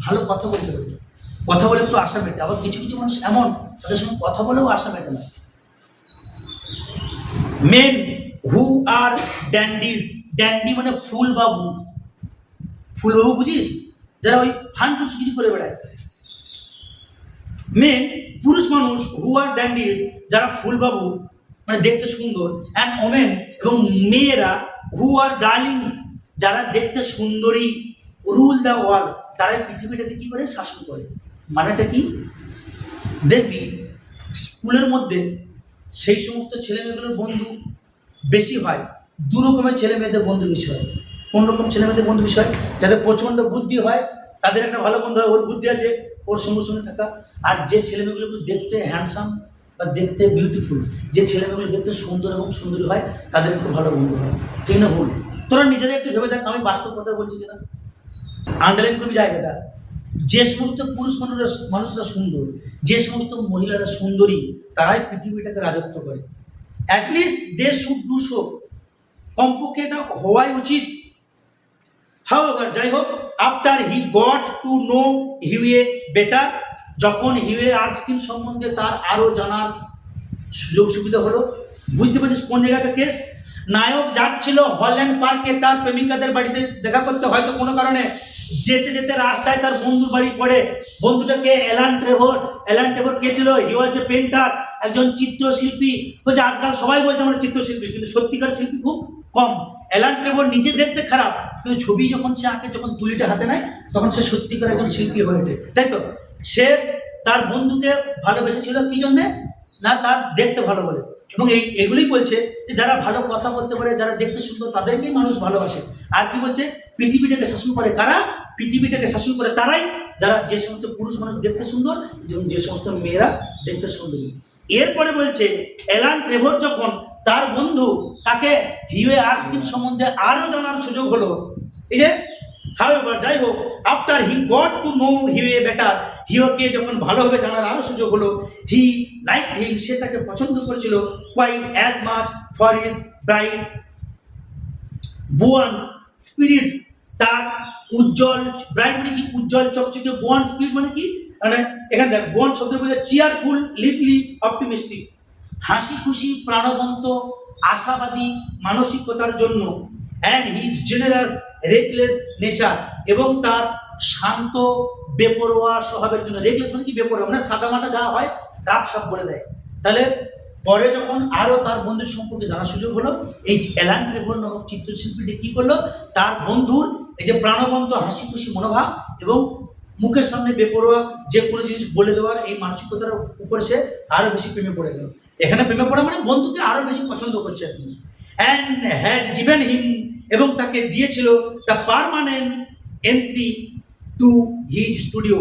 ভালো কথা বলতে পারে, কথা বলে একটু আশা মেটে, আবার কিছু কিছু মানুষ এমন তাদের সঙ্গে কথা বলেও আশা মেটে না। মেন হু আর ড্যান্ডিজ, ড্যান্ডি মানে ফুলবাবু, ফুলবাবু বুঝিস, যারা ওই ফানটুসগিরি করে বেড়ায়। মেন পুরুষ মানুষ, হু আর ড্যান্ডিজ, যারা ফুলবাবু মানে দেখতে সুন্দর, অ্যান্ড ওমেন এবং মেয়েরা, হু আর ডার্লিংস, যারা দেখতে সুন্দরী, রুল দ্য ওয়ার্ল্ড, তারা পৃথিবীটাকে কি করে শাসন করে। মানেটা কি? দেখবি স্কুলের মধ্যে সেই সমস্ত ছেলে মেয়েগুলোর বন্ধু বেশি হয়, দু রকমের ছেলে মেয়েদের বন্ধু বেশি হয়। কোন রকম ছেলে মেয়েদের বন্ধু বেশি হয়? যাদের প্রচণ্ড বুদ্ধি হয় তাদের একটা ভালো বন্ধু হয়, ওর বুদ্ধি আছে, ওর সঙ্গে সঙ্গে থাকা। আর যে ছেলে মেয়েগুলো দেখতে হ্যান্ডসাম বা দেখতে বিউটিফুল, যে ছেলে মেয়েগুলো দেখতে সুন্দর এবং সুন্দরী হয়, তাদের একটু ভালো বন্ধু হয়। ঠিক না ভুল? তোরা নিজেরা একটু ভেবে দেখ, আমি বাস্তব কথা বলছি কিনা। আন্ডারলাইন করবি জায়গাটা। যে সমস্ত পুরুষ মানুষরা সুন্দর, যে সমস্ত মহিলারা সুন্দরী, তারাই পৃথিবীটাকে রাজত্ব করে। At least they should do so, কমপক্ষে এটা হওয়াই উচিত। হাউএভার, যাই হোক, after he got to know Hughie better, যখন হিউয়ে আর্সকিন সম্বন্ধে তার আরও জানার সুযোগ সুবিধা হলো, বুঝতে পারছিস কোন জায়গাটা কেস? নায়ক যাচ্ছিল হল্যান্ড পার্কে তার প্রেমিকাদের বাড়িতে দেখা করতে, হয়তো কোনো কারণে যেতে যেতে রাস্তায় তার বন্ধুর বাড়ি পড়ে। বন্ধুটাকে অ্যালান ট্রেভর। অ্যালান ট্রেভর কে ছিল? হি ওয়াজ এ পেন্টার, একজন চিত্রশিল্পী। বলছে আজকাল সবাই বলছে আমরা চিত্রশিল্পী, কিন্তু সত্যিকার শিল্পী খুব কম। অ্যালান ট্রেভর নিজে দেখতে খারাপ, কিন্তু ছবি যখন সে আঁকে, যখন তুলিটা হাতে নেয়, তখন সে সত্যিকার একজন শিল্পী হয়ে ওঠে, তাই তো? সে তার বন্ধুকে ভালোবেসেছিল কি জন্যে? না, তার দেখতে ভালো বলে। এবং এগুলোই বলছে যে যারা ভালো কথা বলতে পারে, যারা দেখতে সুন্দর, তাদেরকেই মানুষ ভালোবাসে। আর কি বলছে? পৃথিবীটাকে শাসন করে কারা? পৃথিবীটাকে শাসন করে তারাই যারা, যে সমস্ত পুরুষ মানুষ দেখতে সুন্দর এবং যে সমস্ত মেয়েরা দেখতে সুন্দরী। এরপরে বলছে অ্যালান ট্রেভর যখন তার বন্ধু তাকে হিউয়ে আর্সকিন সম্বন্ধে আরো জানার সুযোগ হলো, এই যে হাউএভার, যাই হোক, after he got to know Hughie better, হিউকে যখন ভালোভাবে জানার আরো সুযোগ হলো, হি লাইকড হিম, সে তাকে পছন্দ করেছিল, quite as much for his bright buoyant spirits, তার উজ্জ্বল, ব্রাইট মানে কি? উজ্জ্বল চকচকে। বোয়ান স্পিরিট মানে কি? মানে এখানে দেখ, বোয়ান শব্দ বলে চিয়ারফুল, লিভলি, অপটিমিস্টিক, হাসি খুশি, প্রাণবন্ত, আশাবাদী মানসিকতার জন্য। And his generous reckless nature, এবং তার শান্ত বেপরোয়া স্বভাবের জন্য। রেকলেস মানে কি? বেপরোয়া, মানে সাদামাটা যা হয় রাপ সাপ বলে দেয়। তাহলে পরে যখন আরো তার বন্ধুর সম্পর্কে জানার সুযোগ হলো, এই অ্যালান ট্রেভর নামক চিত্রশিল্পীটি কি করলো? তার বন্ধুর এই যে প্রাণবন্ত হাসি খুশি মনোভাব এবং মুখের সামনে বেপরোয়া যে কোনো জিনিস বলে দেওয়ার এই মানসিকতার উপরে সে আরো বেশি প্রেমে পড়ে গেল। এখানে প্রেমে পড়া মানে বন্ধুকে আরো বেশি পছন্দ করছে আপনি। অ্যান্ড হ্যাড গিভেন হিম, এবং তাকে দিয়েছিল the permanent entry to his studio,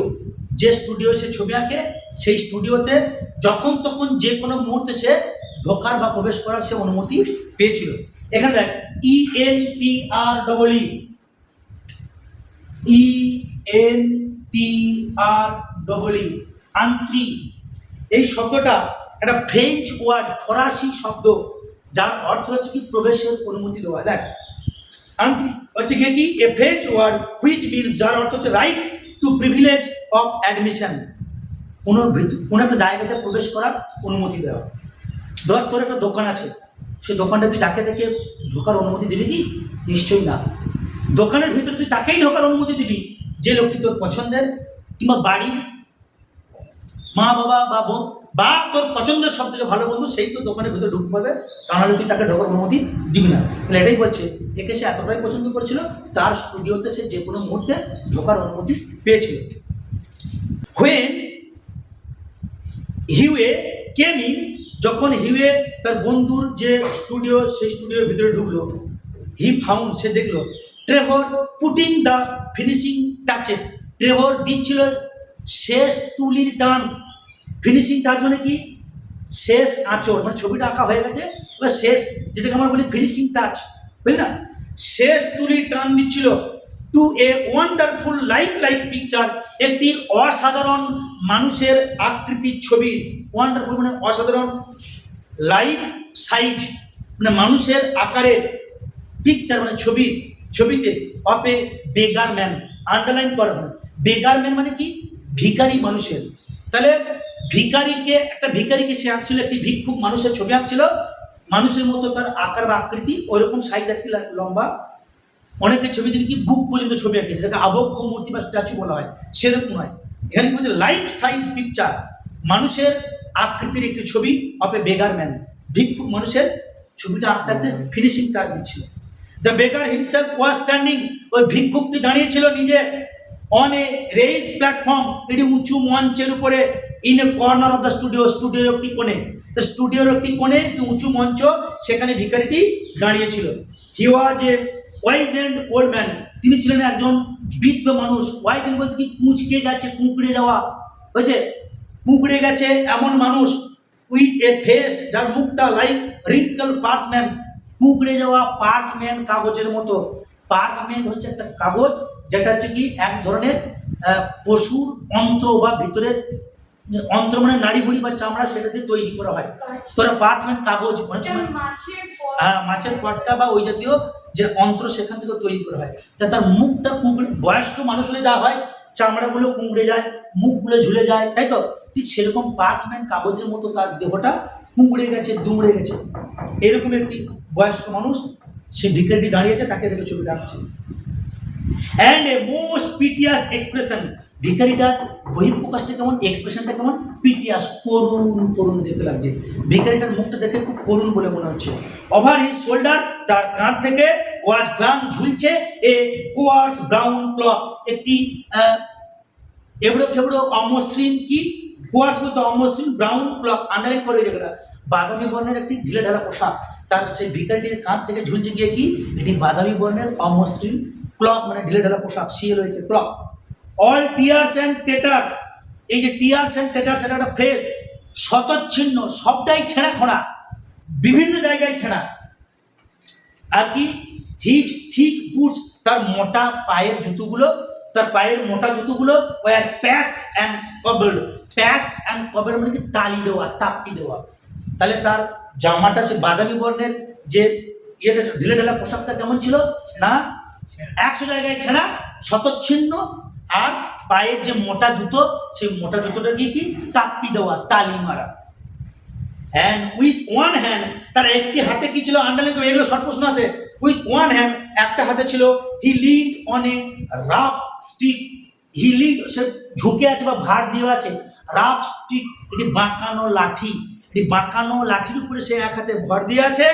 যে স্টুডিও সে ছবি আঁকে, সেই স্টুডিওতে যখন তখন যে কোনো মুহূর্তে সে ঢোকার বা প্রবেশ করার সে অনুমতি পেয়েছিল। এখানে দেখ, ENTREE, আন্ত্রি, এই শব্দটা একটা ফ্রেঞ্চ ওয়ার্ড, ফরাসি শব্দ, যার অর্থ হচ্ছে কি? প্রবেশের অনুমতি দেওয়া। দেখ, আন্ত্রি হচ্ছে গিয়ে কি? A French word which means, যার অর্থ হচ্ছে right to privilege of admission, কোনো একটা জায়গাতে প্রবেশ করার অনুমতি দেওয়া। ধর তোর একটা দোকান আছে, সেই দোকানটা তুই যাকে দেখে ঢোকার অনুমতি দিবি কি? নিশ্চয়ই না। দোকানের ভিতরে তুই তাকেই ঢোকার অনুমতি দিবি যে লোকটি তোর পছন্দের, কিংবা বাড়ি মা বাবা বা বোন বা তোর পছন্দের সব থেকে ভালো বন্ধু, সেই তো দোকানের ভিতরে ঢুকতে পারবে, তা নাহলে তুই তাকে ঢোকার অনুমতি দিবি না। তাহলে এটাই বলছে, একে সে এতটাই পছন্দ করেছিল, তার স্টুডিওতে সে যে কোনো মুহূর্তে ঢোকার অনুমতি পেয়েছিল। হোয়েন হিউয়ে কেম ইন, যখন হিউয়ে তার বন্ধুর যে স্টুডিও, সেই স্টুডিওর ভিতরে ঢুকলো, হি ফাউন্ড, সে দেখলো, Trevor putting the finishing touches, Trevor দিচ্ছিল শেষ তুলির টান। ফিনিশিং টাচ মানে কি? শেষ আঁচড়, মানে ছবিটা আঁকা হয়ে গেছে, এবার শেষ, যেটাকে আমরা বলি ফিনিশিং টাচ, বুঝলি না? শেষ তুলির টান দিচ্ছিল to a wonderful life picture, একটি অসাধারণ মানুষের আকৃতির ছবি। ওয়ান্ডারফুল মানে অসাধারণ, লাইফ সাইজ মানে মানুষের আকারের, পিকচার মানে ছবি, ছবিতে অফ এ বেগার ম্যান, আন্ডারলাইন করা হয়। বেগার ম্যান মানে কি? ভিখারি মানুষের। তাহলে ভিখারিকে, একটা ভিখারিকে সে আঁকছিল, একটি ভিক্ষুক মানুষের ছবি আঁকছিল, মানুষের মতো তার আকার বা আকৃতি, ওইরকম সাইজ আর কি, লম্বা। অনেকের ছবি দিবি কি বুক পর্যন্ত ছবি আঁকে, যেটাকে আবক্ষ মূর্তি বা স্ট্যাচু বলা হয়, সেরকম নয়। এখানে কি বলছে? লাইফ সাইজ পিকচার, মানুষের আকৃতির একটি ছবি অফ এ বেগার ম্যান, ভিক্ষুক মানুষের ছবিটা আঁকতে আঁকতে ফিনিশিং টাচ দিচ্ছিল। দ্য বেগার হিমসেলফ ওয়াজ স্ট্যান্ডিং, ওই ভিক্ষুকটি দাঁড়িয়েছিল নিজে, অন এ রেইজ প্ল্যাটফর্ম, এটি উঁচু মঞ্চের উপরে, in a corner of the studio, স্টুডিওর একটি কোণে, স্টুডিওর একটি কোণে একটি উঁচু মঞ্চ, সেখানে ভিখারিটি দাঁড়িয়েছিল। He was a wizened old man, তিনি ছিলেন একজন বৃদ্ধ মানুষ। ওয়াইজ এন্ড বলতে কি? কুঁচকে গেছে, কুঁকড়ে যাওয়া, হয়েছে, কুঁকড়ে গেছে এমন মানুষ। উইথ এ ফেস, যার মুখটা লাইক রিঙ্কল পার্চমেন্ট, কুঁকড়ে যাওয়া পার্চমেন্ট, কাগজের মতো। পার্চমেন্ট হচ্ছে একটা কাগজ, যেটা হচ্ছে কি এক ধরনের পশুর অন্ত্র বা ভিতরের অন্ত্র মানে নাড়ি ভুড়ি বা চামড়া, সেটা দিয়ে তৈরি করা হয়। তোরা পার্চমেন্ট কাগজ, অনেক সময় মাছের পটকা বা ওই জাতীয় যে অন্ত্র, সেখান থেকে তৈরি করা হয়। তা তার মুখটা কুঁকড়ে, বয়স্ক মানুষ হলে যা হয়, চামড়াগুলো কুঁকড়ে যায়, মুখগুলো ঝুলে যায়, তাই তো? ঠিক সেরকম পার্চমেন্ট কাগজের মতো তার দেহটা কুঁকড়ে গেছে, দুমড়ে গেছে। এরকম একটি বয়স্ক মানুষ, সে ভিখারিটি দাঁড়িয়েছে, তাকে দেখে ছবিটা আঁকছে। অ্যান্ড এ মোস্ট পিটিয়াস এক্সপ্রেশন, ভিখারিটার বহিঃপ্রকাশটা কেমন, এক্সপ্রেশনটা কেমন, পিটিয়াস, করুণ করুণ দেখতে লাগছে। ভিখারিটার মুখটা দেখে খুব করুণ বলে মনে হচ্ছে। ওভার হিজ শোল্ডার, তার কাঁধ থেকে ওয়াজ গ্লাং, ঝুলছে এ কোয়ার্স ব্রাউন ক্লথ, একটি এবড়ো খেবড়ো অমসৃণ, কি কোয়ার্স বলতে অমসৃণ, ব্রাউন ক্লথ, আন্ডারলাইন করে জায়গাটা, বাদামি বর্ণের একটি ঢিলে ঢালা পোশাক। তার সেই ভিখারিটির কাঁধ থেকে ঝুলছে গিয়ে কি, এটি বাদামি বর্ণের অমসৃণ ক্লথ, মানে ঢিলে ঢালা পোশাক, CLOK cloth. All tears and tatters, এই যে টিয়ার্স অ্যান্ড টেটার্স, এটা একটা ফ্রেজ, শতচ্ছিন্ন, সবটাই ছেঁড়া খোঁড়া, বিভিন্ন জায়গায় ছেঁড়া। আর কি, হিজ থিক বুটস, তার মোটা পায়ের জুতোগুলো, তার পায়ের মোটা জুতোগুলো were patched and covered. Patched and covered মানে কি, তালি দেওয়া, তাপ্পি দেওয়া। তাহলে তার জামাটা, সে বাদামি বর্ণের যে ইয়েটা ঢিলে ঢালা পোশাকটা কেমন ছিল না, 100 জায়গায় ছেঁড়া, শতচ্ছিন্ন, আর পায়ের যে মোটা জুতো, সেই মোটা জুতোটা গিয়ে কি, তাপ্পি দেওয়া, তালি মারা। অ্যান্ড উইথ ওয়ান হ্যান্ড, তার একটি হাতে কি ছিল, আন্ডারলাইন করে, এগুলো শর্ট প্রশ্ন আছে। উইথ ওয়ান হ্যান্ড, একটা হাতে ছিল, he leaned on a rough stick, he leaned, সে ঝুঁকে আছে বা ভার দিয়ে আছে, রাফ স্টিক, এটি বাঁকানো লাঠি, এটি বাঁকানো লাঠির উপরে সে এক হাতে ভর দিয়ে আছে।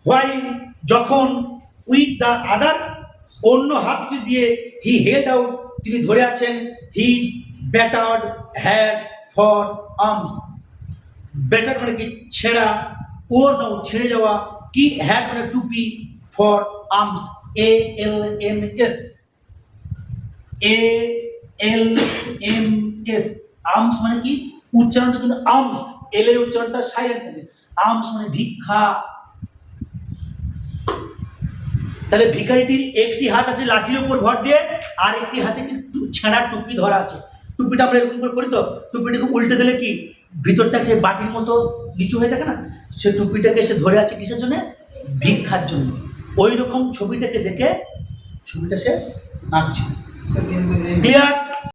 হোয়াইল, যখন, উইথ দ্য আদার, অন্য হাতটি দিয়ে, হি হেল্ড আউট, তিনি ধরে আছেন, his battered had for arms. Batter মানে কি, ছেঁড়া, ওর নাও ছেড়ে যাওয়া, কি হ্যাড মানে টুপি, for arms, ALMS, ALMS, arms মানে কি, উচ্চারণটা কিন্তু আর্মস, এল এর উচ্চারণটা সাইলেন্ট থাকে, আর্মস মানে ভিক্ষা। তাহলে ভিখারিটির একটি হাত আছে লাঠির উপর ভর দিয়ে, আর একটি হাতে কিন্তু ছেঁড়া টুপি ধরা আছে। টুপিটা আমরা এরকম করে করি তো, টুপিটাকে উল্টে দিলে কি, ভিতরটা সে বাটির মতো নিচু হয়ে থাকে না, সে টুপিটাকে সে ধরে আছে কিসের জন্য, ভিক্ষার জন্য। ওই রকম ছবিটাকে দেখে ছবিটা সে আঁকছে। ক্লিয়ার?